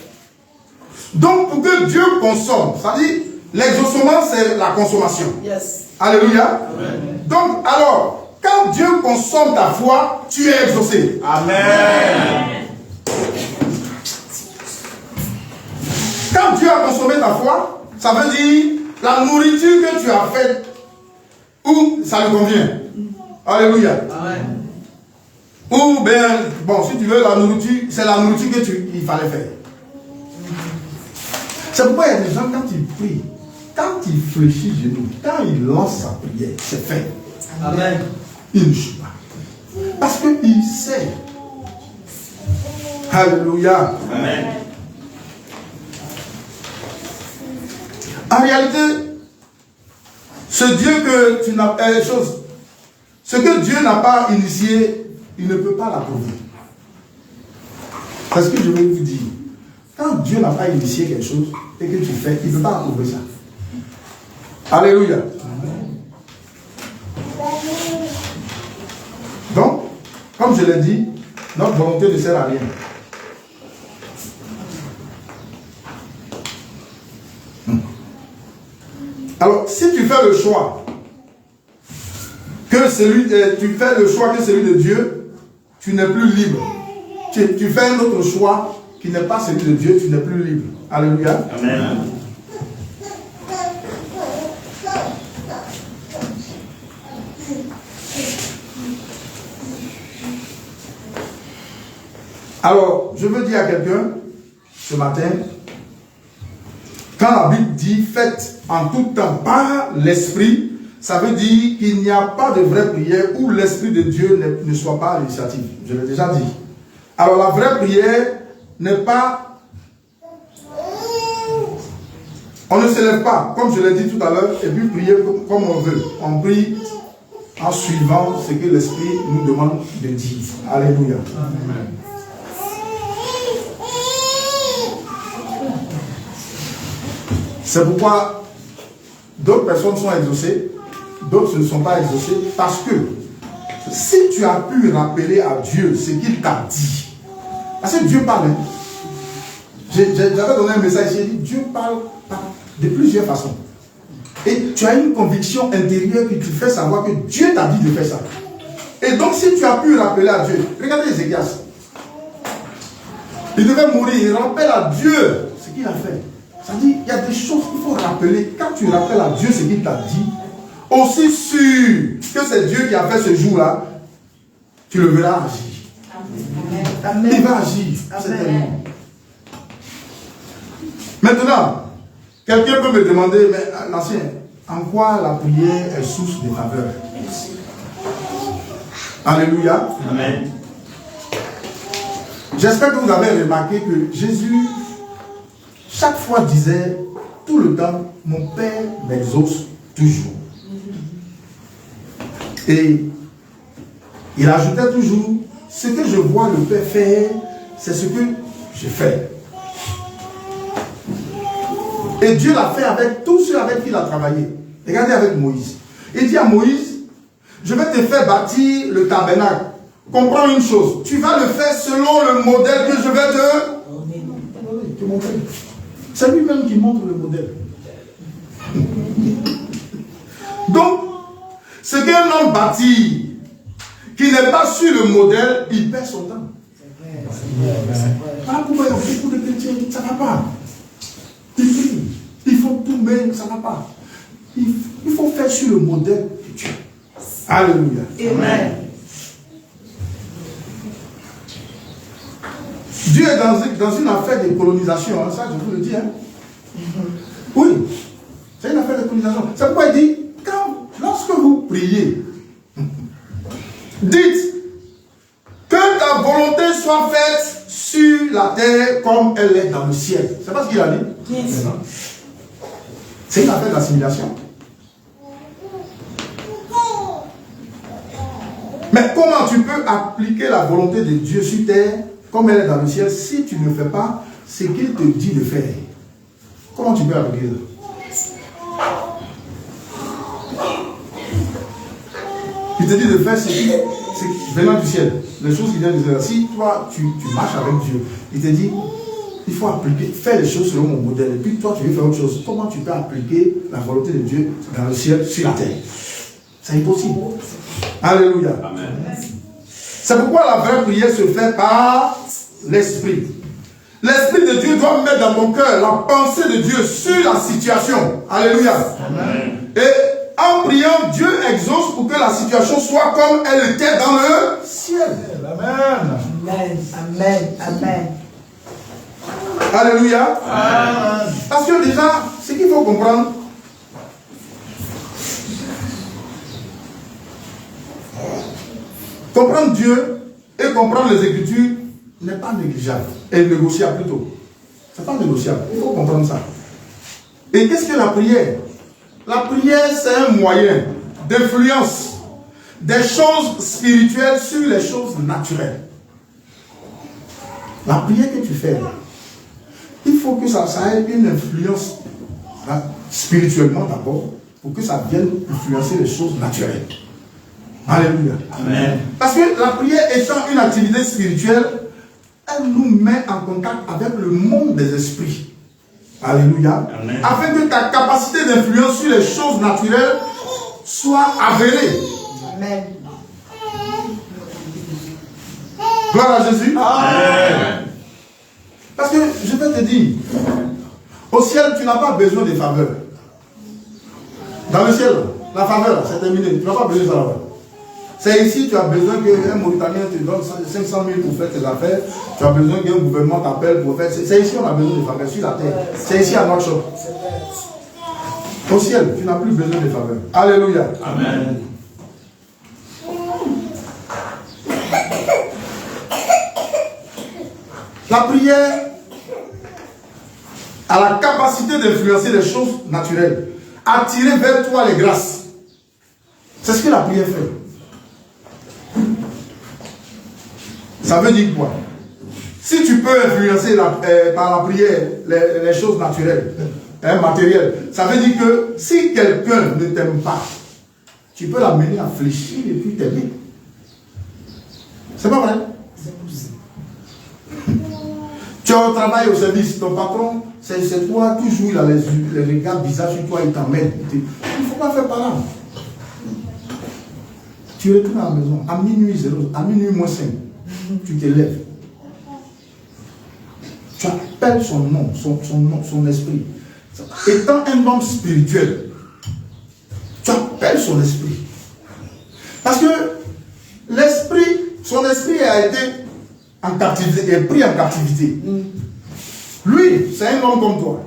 Donc pour que Dieu consomme, c'est-à-dire l'exaucement c'est la consommation. Yes. Alléluia. Amen. Donc alors, quand Dieu consomme ta foi, tu es exaucé. Amen. Quand Dieu a consommé ta foi, ça veut dire la nourriture que tu as faite, ou ça lui convient. Alléluia. Amen. Ou bien, bon, si tu veux la nourriture, c'est la nourriture que il fallait faire. C'est pourquoi il y a des gens, quand ils prient, quand ils fléchissent genoux, quand ils lancent sa prière, c'est fait. Amen. Il ne joue pas. Parce qu'il sait. Alléluia. Amen. En réalité, ce Dieu que tu n'as pas, ce que Dieu n'a pas initié, il ne peut pas l'approuver. C'est ce que je veux vous dire. Quand Dieu n'a pas initié quelque chose et que tu fais, il ne peut pas approuver ça. Alléluia. Donc, comme je l'ai dit, notre volonté ne sert à rien. Alors, si tu fais le choix que tu fais le choix que celui de Dieu, tu n'es plus libre. Tu fais un autre choix qui n'est pas celui de Dieu, tu n'es plus libre. Alléluia. Amen. Alors, je veux dire à quelqu'un, ce matin, quand la Bible dit « faites en tout temps par l'Esprit », ça veut dire qu'il n'y a pas de vraie prière où l'Esprit de Dieu ne soit pas à l'initiative. Je l'ai déjà dit. Alors la vraie prière n'est pas... On ne se lève pas, comme je l'ai dit tout à l'heure, et puis prier comme on veut. On prie en suivant ce que l'Esprit nous demande de dire. Alléluia. Amen. C'est pourquoi d'autres personnes sont exaucées, d'autres ne sont pas exaucées, parce que si tu as pu rappeler à Dieu ce qu'il t'a dit, parce que Dieu parle, hein. J'avais donné un message, j'ai dit, Dieu parle de plusieurs façons. Et tu as une conviction intérieure qui te fait savoir que Dieu t'a dit de faire ça. Et donc si tu as pu rappeler à Dieu, regardez Ézéchias, il devait mourir, il rappelle à Dieu ce qu'il a fait. C'est-à-dire, il y a des choses qu'il faut rappeler. Quand tu rappelles à Dieu ce qu'il t'a dit, aussi sûr que c'est Dieu qui a fait ce jour-là, tu le verras agir. Amen. Il va agir. Certainement. Maintenant, quelqu'un peut me demander, mais l'ancien, en quoi la prière est source de faveur? Alléluia. Amen. J'espère que vous avez remarqué que Jésus, chaque fois, disait tout le temps, mon Père m'exauce toujours. Et il ajoutait toujours, ce que je vois le Père faire, c'est ce que je fais. Et Dieu l'a fait avec tous ceux avec qui il a travaillé. Regardez avec Moïse. Il dit à Moïse, je vais te faire bâtir le tabernacle. Comprends une chose, tu vas le faire selon le modèle que je vais te montrer. C'est lui-même qui montre le modèle. Donc, ce qu'un homme bâtit, qui n'est pas sur le modèle, il perd son temps. Voilà pourquoi il y a beaucoup de chrétiens, ça ne va pas. Il faut tout mettre, ça ne va pas. Il faut faire sur le modèle de Dieu. Alléluia. Amen. Dieu est dans une affaire de colonisation, hein, ça je vous le dis. Hein. Oui, c'est une affaire de colonisation. C'est pourquoi il dit, lorsque vous priez, dites que ta volonté soit faite sur la terre comme elle est dans le ciel. C'est pas ce qu'il a dit? Yes. C'est une affaire d'assimilation. Mais comment tu peux appliquer la volonté de Dieu sur terre comme elle est dans le ciel si tu ne fais pas ce qu'il te dit de faire? Comment tu peux appliquer ça? Il te dit de faire ce qui venant du ciel, les choses qui viennent du ciel. Si toi tu marches avec Dieu, il te dit il faut appliquer, faire les choses selon mon modèle. Et puis toi tu veux faire autre chose. Comment tu peux appliquer la volonté de Dieu dans le ciel, sur la terre? C'est impossible. Alléluia. Amen. C'est pourquoi la vraie prière se fait par l'Esprit. L'Esprit de Dieu doit mettre dans ton cœur la pensée de Dieu sur la situation. Alléluia. Amen. Et en priant, Dieu exauce pour que la situation soit comme elle était dans le ciel. Amen. Amen. Amen. Amen. Alléluia. Amen. Parce que déjà, ce qu'il faut comprendre, comprendre Dieu et comprendre les Écritures n'est pas négligeable et négociable plutôt. Ce n'est pas négociable. Il faut comprendre ça. Et qu'est-ce que la prière? La prière, c'est un moyen d'influence des choses spirituelles sur les choses naturelles. La prière que tu fais, il faut que ça ait une influence spirituellement d'abord pour que ça vienne influencer les choses naturelles. Alléluia. Amen. Parce que la prière étant une activité spirituelle, elle nous met en contact avec le monde des esprits. Alléluia. Amen. Afin que ta capacité d'influence sur les choses naturelles soit avérée. Amen. Gloire à Jésus. Amen. Parce que je vais te dire, au ciel, tu n'as pas besoin de faveur. Dans le ciel, la faveur, c'est terminé. Tu n'as pas besoin de ça là-bas. C'est ici, tu as besoin qu'un Mauritanien te donne 500 000 pour faire tes affaires. Tu as besoin qu'un gouvernement t'appelle pour faire. C'est ici qu'on a besoin de faveurs, sur la terre. C'est ici à notre shop. Au ciel, tu n'as plus besoin de faveurs. Alléluia. Amen. La prière a la capacité d'influencer les choses naturelles, attirer vers toi les grâces. C'est ce que la prière fait. Ça veut dire quoi? Si tu peux influencer par la prière les choses naturelles, matérielles, ça veut dire que si quelqu'un ne t'aime pas, tu peux l'amener à fléchir et puis t'aimer. C'est pas vrai? Tu as un travail au service, ton patron, c'est toi, toujours il a les regards bizarres sur toi, il t'emmène. Il ne faut pas faire par là. Tu retournes à la maison, à minuit 0, à minuit moins 5, tu te lèves. Tu appelles son nom, son esprit. Étant un homme spirituel, tu appelles son esprit. Parce que l'esprit, son esprit a été en captivité, est pris en captivité. Lui, c'est un homme comme toi.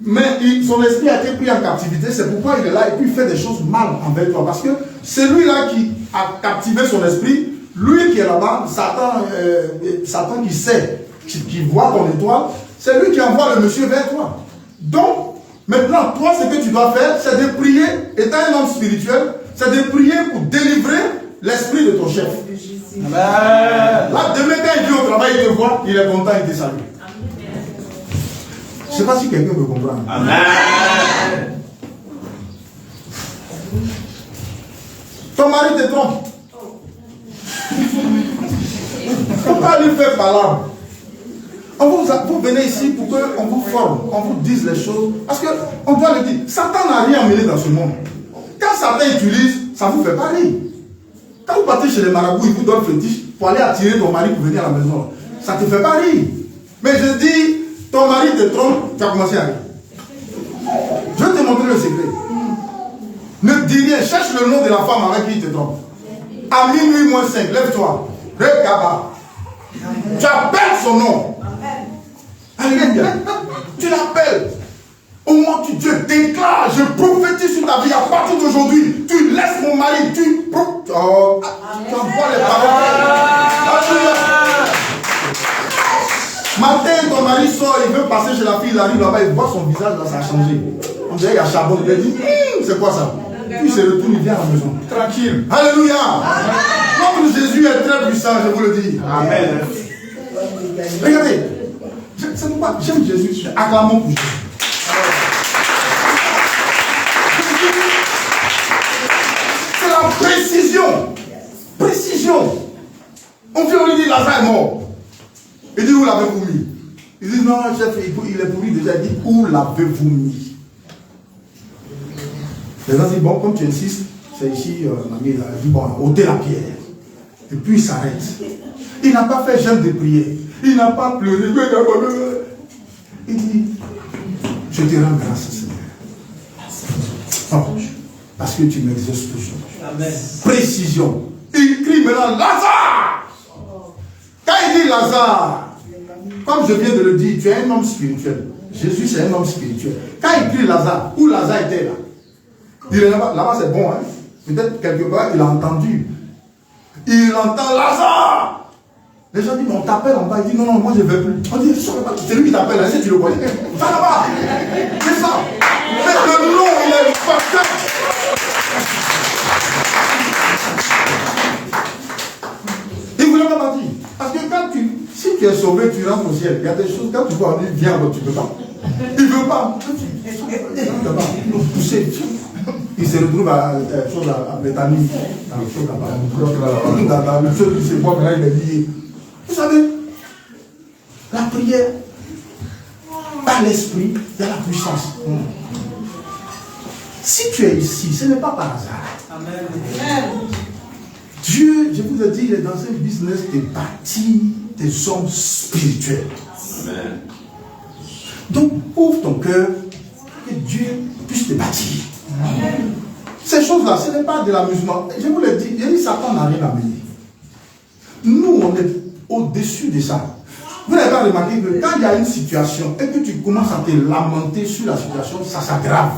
Mais son esprit a été pris en captivité, c'est pourquoi il est là et puis il fait des choses mal envers toi. Parce que c'est lui-là qui a captivé son esprit, lui qui est là-bas, Satan qui sait, qui voit ton étoile, c'est lui qui envoie le monsieur vers toi. Donc, maintenant, toi, ce que tu dois faire, c'est de prier, étant un homme spirituel, c'est de prier pour délivrer l'esprit de ton chef. Amen. Là, demain, quand il vient au travail, il te voit, il est content, il te salue. Je ne sais pas si quelqu'un me comprend. Amen. Ton mari te trompe. On va lui faire palabre. Vous venez ici pour qu'on vous forme, on vous dise les choses. Parce qu'on doit le dire. Satan n'a rien mêlé dans ce monde. Quand Satan utilise, ça vous fait pareil. Quand vous partez chez les marabouts, ils vous donnent fétiche pour aller attirer ton mari pour venir à la maison. Ça te fait pareil. Mais je dis, ton mari te trompe, tu as commencé à rire. Je vais te montrer le secret. Ne dis rien, cherche le nom de la femme avec qui il te trompe. À minuit moins 5, lève-toi. Regarde. Tu appelles son nom. Alléluia. Tu l'appelles. Au moment où Dieu déclare, je prophétise sur ta vie à partir d'aujourd'hui. Tu laisses mon mari, tu envoies les paroles. Alléluia. Matin, ton mari sort, il veut passer chez la fille, il arrive là-bas, il voit son visage, là, ça a changé. On dirait qu'il y a charbon, il lui dit, c'est quoi ça? Puis il se retourne, il vient à la maison. Tranquille. Alléluia. Notre Jésus est très puissant, je vous le dis. Amen. Regardez, c'est pourquoi j'aime Jésus. Acclamons pour Jésus. C'est la précision. Précision. On vient, on lui dit Lazare est mort. Il dit où l'avez-vous mis? Il dit non, chef, il est pourri déjà. Il dit où l'avez-vous mis? Les gens disent bon, comme tu insistes, c'est ici, il dit bon, ôtez la pierre. Et puis il s'arrête. Il n'a pas fait jeûne de prière. Il n'a pas pleuré. Il dit je te rends grâce, Seigneur. Oh, parce que tu m'exauces toujours. Amen. Précision. Il crie maintenant Lazare. Quand il dit Lazare, comme je viens de le dire, tu es un homme spirituel. Jésus, c'est un homme spirituel. Quand il crie Lazare, où Lazare était là? Il est là-bas, là-bas c'est bon, hein? Peut-être quelque part il a entendu. Il entend Lazare. Les gens disent, mais on t'appelle en bas. Il dit, non, non, moi je ne vais plus. On dit, c'est lui qui t'appelle, si tu le vois. Va là-bas. C'est ça. Mais le nom, il est facteur. Il ne voulait pas partir. Parce que si tu es sauvé, tu rentres au ciel. Il y a des choses, quand tu vois, on dit, viens, tu ne peux pas. Il ne veut pas. Il nous pousser. Il se retrouve à Bethanie, dans le feu qui se voit, il est lié. Vous savez, la prière, par l'esprit, il y a la puissance. Si tu es ici, ce n'est pas par hasard. Amen. Dieu, je vous ai dit, il est dans un business de bâtir des hommes spirituels. Amen. Donc, ouvre ton cœur, que Dieu puisse te bâtir. C'est ces choses-là, ce n'est pas de l'amusement. Je vous l'ai dit, Satan n'a rien amené. Nous, on est au-dessus de ça. Vous n'avez pas remarqué que quand il y a une situation et que tu commences à te lamenter sur la situation, ça s'aggrave.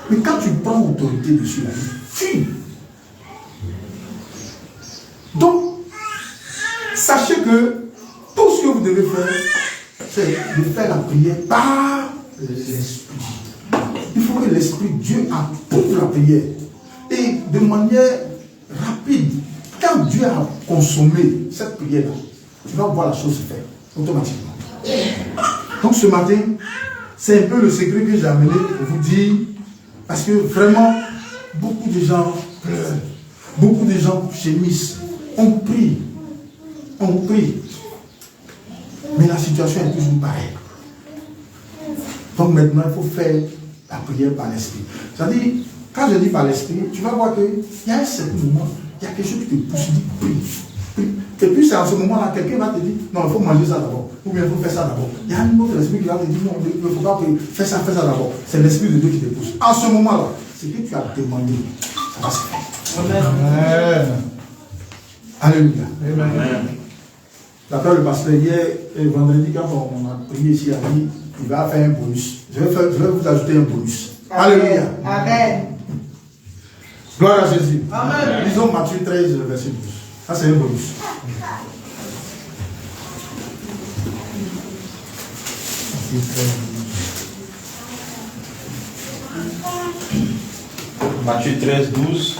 Mais quand tu prends autorité dessus, la vie, fuis. Donc, sachez que tout ce que vous devez faire, c'est de faire la prière par l'Esprit. Il faut que l'Esprit Dieu approuve la prière. Et de manière rapide, quand Dieu a consommé cette prière-là, tu vas voir la chose se faire automatiquement. Donc ce matin, c'est un peu le secret que j'ai amené pour vous dire, parce que vraiment, beaucoup de gens pleurent, beaucoup de gens gémissent, on prie, mais la situation est toujours pareille. Donc maintenant, il faut faire la prière par l'Esprit. C'est-à-dire, quand je dis par l'Esprit, tu vas voir qu'il y a un certain moment, il y a quelque chose qui te pousse, dit prie. Et puis c'est en ce moment-là, quelqu'un va te dire, non, il faut manger ça d'abord, ou bien il faut faire ça d'abord. Il y a un autre esprit qui va te dire, non, il ne faut pas faire ça d'abord. C'est l'Esprit de Dieu qui te pousse. En ce moment-là, ce que tu as demandé, ça va se faire. Amen. Alléluia. Amen. D'après le pasteur hier, et vendredi, quand on a prié ici, il va faire un bonus. Je vais vous ajouter un bonus. Alléluia. Amen. Gloire à Jésus. Amen. Lisons Matthieu 13, verset 12. Ça, c'est un bonus. Matthieu 13, 12.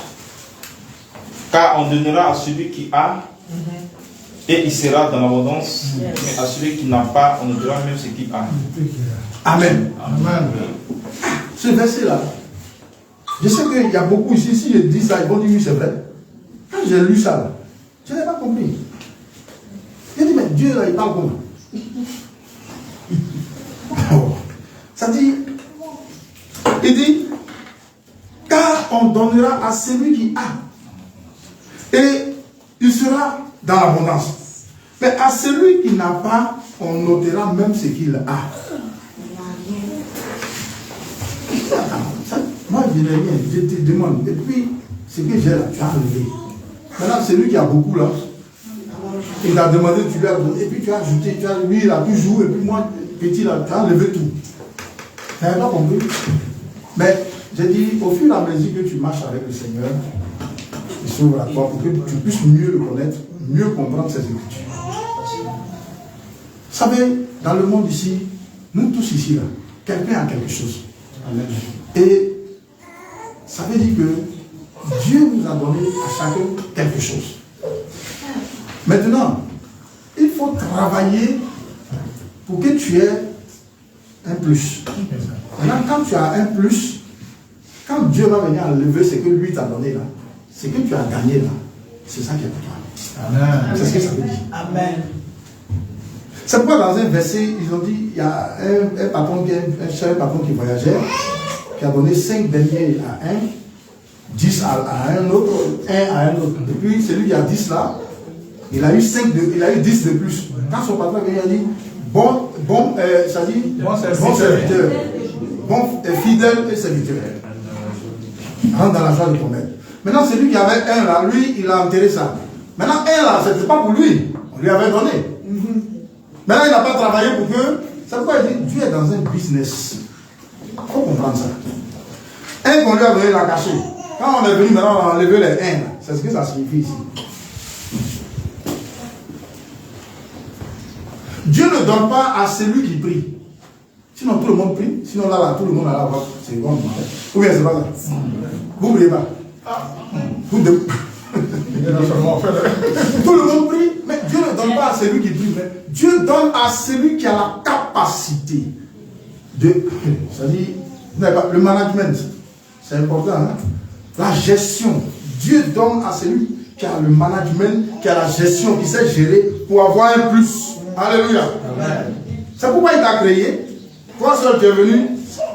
Car on donnera à celui qui a, et il sera dans l'abondance, mais à celui qui n'a pas, on donnera même ce qu'il a. Amen. Amen. Ce verset-là, je sais qu'il y a beaucoup ici, si je dis ça, ils vont dire oui, c'est vrai. Quand j'ai lu ça, là, je n'ai pas compris. J'ai dit, mais Dieu, là, il parle comment? Ça dit, il dit, car on donnera à celui qui a, et il sera dans l'abondance. Mais à celui qui n'a pas, on notera même ce qu'il a. Moi, je n'ai rien, je te demande. Et puis, ce que j'ai là, tu as enlevé. Maintenant, celui qui a beaucoup là, il t'a demandé, tu lui as donné, et puis tu as ajouté, lui il a toujours, et puis moi, petit là, tu as enlevé tout. Tu n'avais pas compris. Mais j'ai dit, au fur et à mesure que tu marches avec le Seigneur, il s'ouvre à toi pour que tu puisses mieux le connaître, mieux comprendre ses écritures. Vous savez, dans le monde ici, nous tous ici là, quelqu'un a quelque chose. Amen. Et ça veut dire que Dieu nous a donné à chacun quelque chose. Maintenant, il faut travailler pour que tu aies un plus. Maintenant, quand tu as un plus, quand Dieu va venir enlever ce que lui t'a donné là, ce que tu as gagné là, c'est ça qui est pour toi. Amen. C'est ce que ça veut dire. Amen. C'est pourquoi dans un verset, ils ont dit, il y a un patron qui voyageait, qui a donné 5 deniers à un, 10 à un autre, 1 à un autre. Et puis celui qui a 10 là, il a eu 10 de plus. Quand son patron vient, il a dit, bon serviteur, bon fidèle et serviteur. Rentre dans la joie de promettre. Maintenant, celui qui avait 1 là, lui, il a enterré ça. Maintenant, 1 là, ce n'était pas pour lui. On lui avait donné. Maintenant, il n'a pas travaillé pour que. C'est pourquoi il dit, Dieu est dans un business. Il faut comprendre ça. 1 qu'on lui a donné, il l'a caché. Quand on est venu, maintenant, on a enlevé les 1. C'est ce que ça signifie ici. Dieu ne donne pas à celui qui prie. Sinon, tout le monde prie. Sinon, là, tout le monde a la voix. C'est bon. Ou bien, c'est pas ça. Vous ne priez pas. Tout le monde prie, mais Dieu ne donne pas à celui qui prie, mais Dieu donne à celui qui a la capacité de. C'est-à-dire, le management, c'est important, hein? La gestion. Dieu donne à celui qui a le management, qui a la gestion, qui sait gérer pour avoir un plus. Alléluia. C'est pourquoi il t'a créé. Toi seul, tu es venu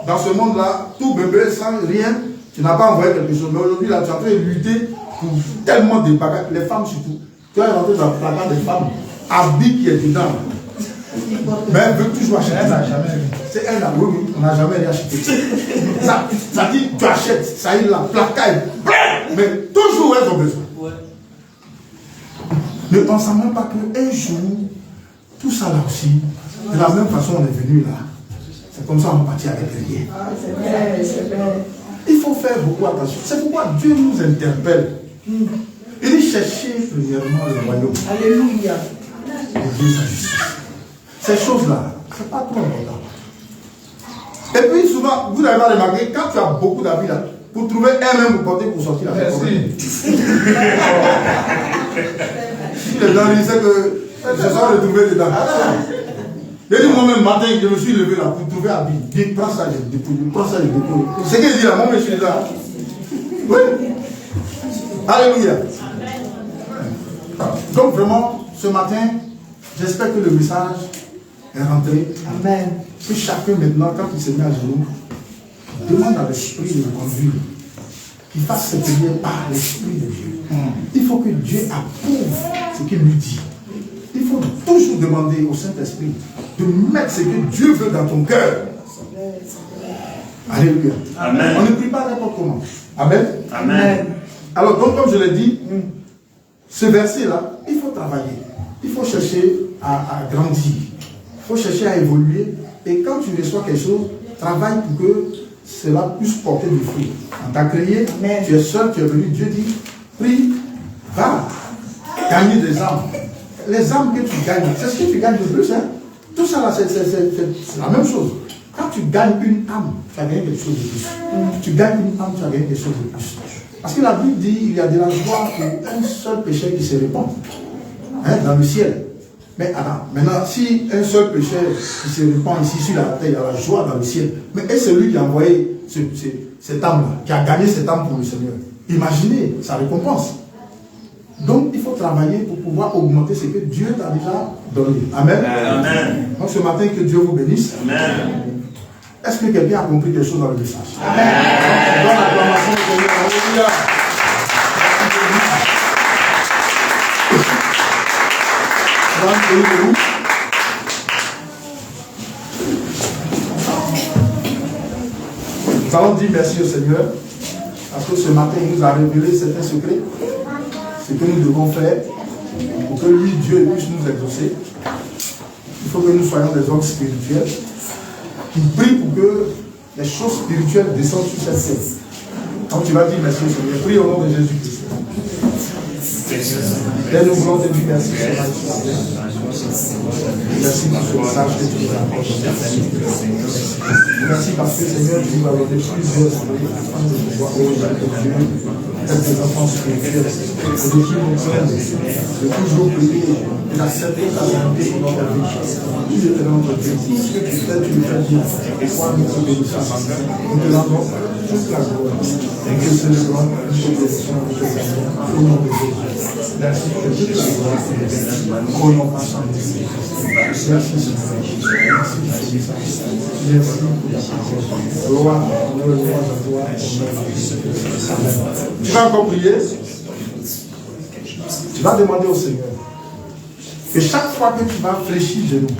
dans ce monde-là, tout bébé, sans rien. Tu n'as pas envoyé quelque chose. Mais aujourd'hui, là, tu es en train de lutter pour tellement de bagages. Les femmes surtout. Tu es rentré dans le placard des femmes. Habit qui est dedans. Mais elle veut toujours acheter. Elle n'a jamais. C'est un là, oui, on n'a jamais rien acheté. Ça dit, tu achètes, ça y est là, placaille, mais toujours elles ont besoin. Ne pensons même pas qu'un jour, tout ça là aussi, de la même façon on est venu là. C'est comme ça qu'on va partir avec rien. Il faut faire beaucoup attention. C'est pourquoi Dieu nous interpelle. Il dit chercher premièrement le royaume. Alléluia. Et Dieu sa justice. Ces choses-là, ce n'est pas trop important. Et puis souvent, vous n'avez pas remarqué, quand tu as beaucoup d'habits là, pour trouver un même pour porter pour sortir la Merci. Si les dents, il sait que je sors retrouver dedans. Il dit moi-même matin, je me suis levé là pour trouver habit. Il prends ça, je dépouille, prends ça, je dépouille. C'est ce qu'il dit là, moi je suis là. Oui. Alléluia. Donc vraiment, ce matin, j'espère que le message est rentré. Amen. Que chacun maintenant, quand il se met à genoux, demande à l'Esprit de le conduire. Qu'il fasse ses prières par l'Esprit de Dieu. Il faut que Dieu approuve ce qu'il lui dit. Il faut toujours demander au Saint-Esprit de mettre ce que Dieu veut dans ton cœur. Alléluia. Amen. On ne prie pas n'importe comment. Amen. Amen. Alors, donc, comme je l'ai dit, ce verset-là, il faut travailler. Il faut chercher à grandir. Il faut chercher à évoluer. Et quand tu reçois quelque chose, travaille pour que cela puisse porter du fruit. On t'a créé, tu es seul, tu es venu, Dieu dit, prie, va, gagner des âmes. Les âmes que tu gagnes, c'est ce que tu gagnes de plus. Hein? Tout ça là, c'est la même chose. Quand tu gagnes une âme, tu as gagné quelque chose de plus. Tu gagnes une âme, tu as gagné quelque chose de plus. Parce que la Bible dit, il y a de la joie pour un seul péché qui se répand dans le ciel. Mais attends, maintenant, si un seul péché qui se répand ici sur la terre, il y a la joie dans le ciel. Mais est-ce celui qui a envoyé cette âme-là, qui a gagné cette âme pour le Seigneur? Imaginez sa récompense. Donc, il faut travailler pour pouvoir augmenter ce que Dieu t'a déjà donné. Amen. Amen. Donc, ce matin, que Dieu vous bénisse. Amen. Est-ce que quelqu'un a compris quelque chose dans le message? Amen. Donne l'acclamation au Seigneur. Alléluia. Nous allons dire merci au Seigneur parce que ce matin il nous a révélé certains secrets, ce que nous devons faire pour que lui, Dieu, puisse nous exaucer. Il faut que nous soyons des hommes spirituels qui prient pour que les choses spirituelles descendent sur cette terre. Donc tu vas dire merci au Seigneur. Prie au nom de Jésus-Christ. Père, nous voulons te dire merci. Merci pour ce message que tu nous apportes. Merci parce que Seigneur, tu nous as donné plusieurs années afin de pouvoir honorer ton Dieu, être des enfants spirituels, et de qui nous prennent, de toujours prier, et d'accepter ta volonté pour notre vie. Tu es notre Dieu. Tout ce que tu fais bien. Et toi, nous te bénissons. Nous te rendons toute la gloire. Et que ce grand, nous te bénissons, nous te bénissons. Au nom de Jésus. Merci que toute la gloire est au nom de Jésus. Merci Seigneur. Merci pour ce message. Merci pour la parole. Gloire, honneur, gloire à toi. Amen. Tu vas encore prier. Tu vas demander au Seigneur que chaque fois que tu vas fléchir genoux,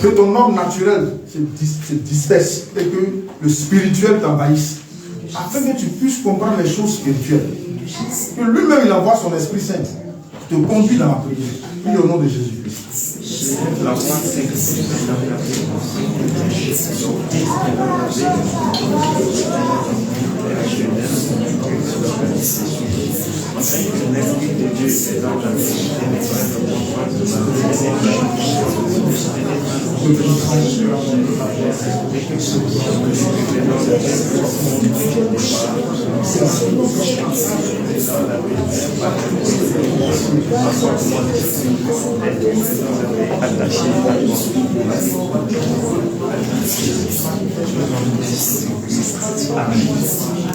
que ton homme naturel se disperse et que le spirituel t'envahisse, afin que tu puisses comprendre les choses spirituelles. Que lui-même il envoie son Esprit Saint te conduit dans la prière. Oui, au nom de Jésus-Christ. Amen.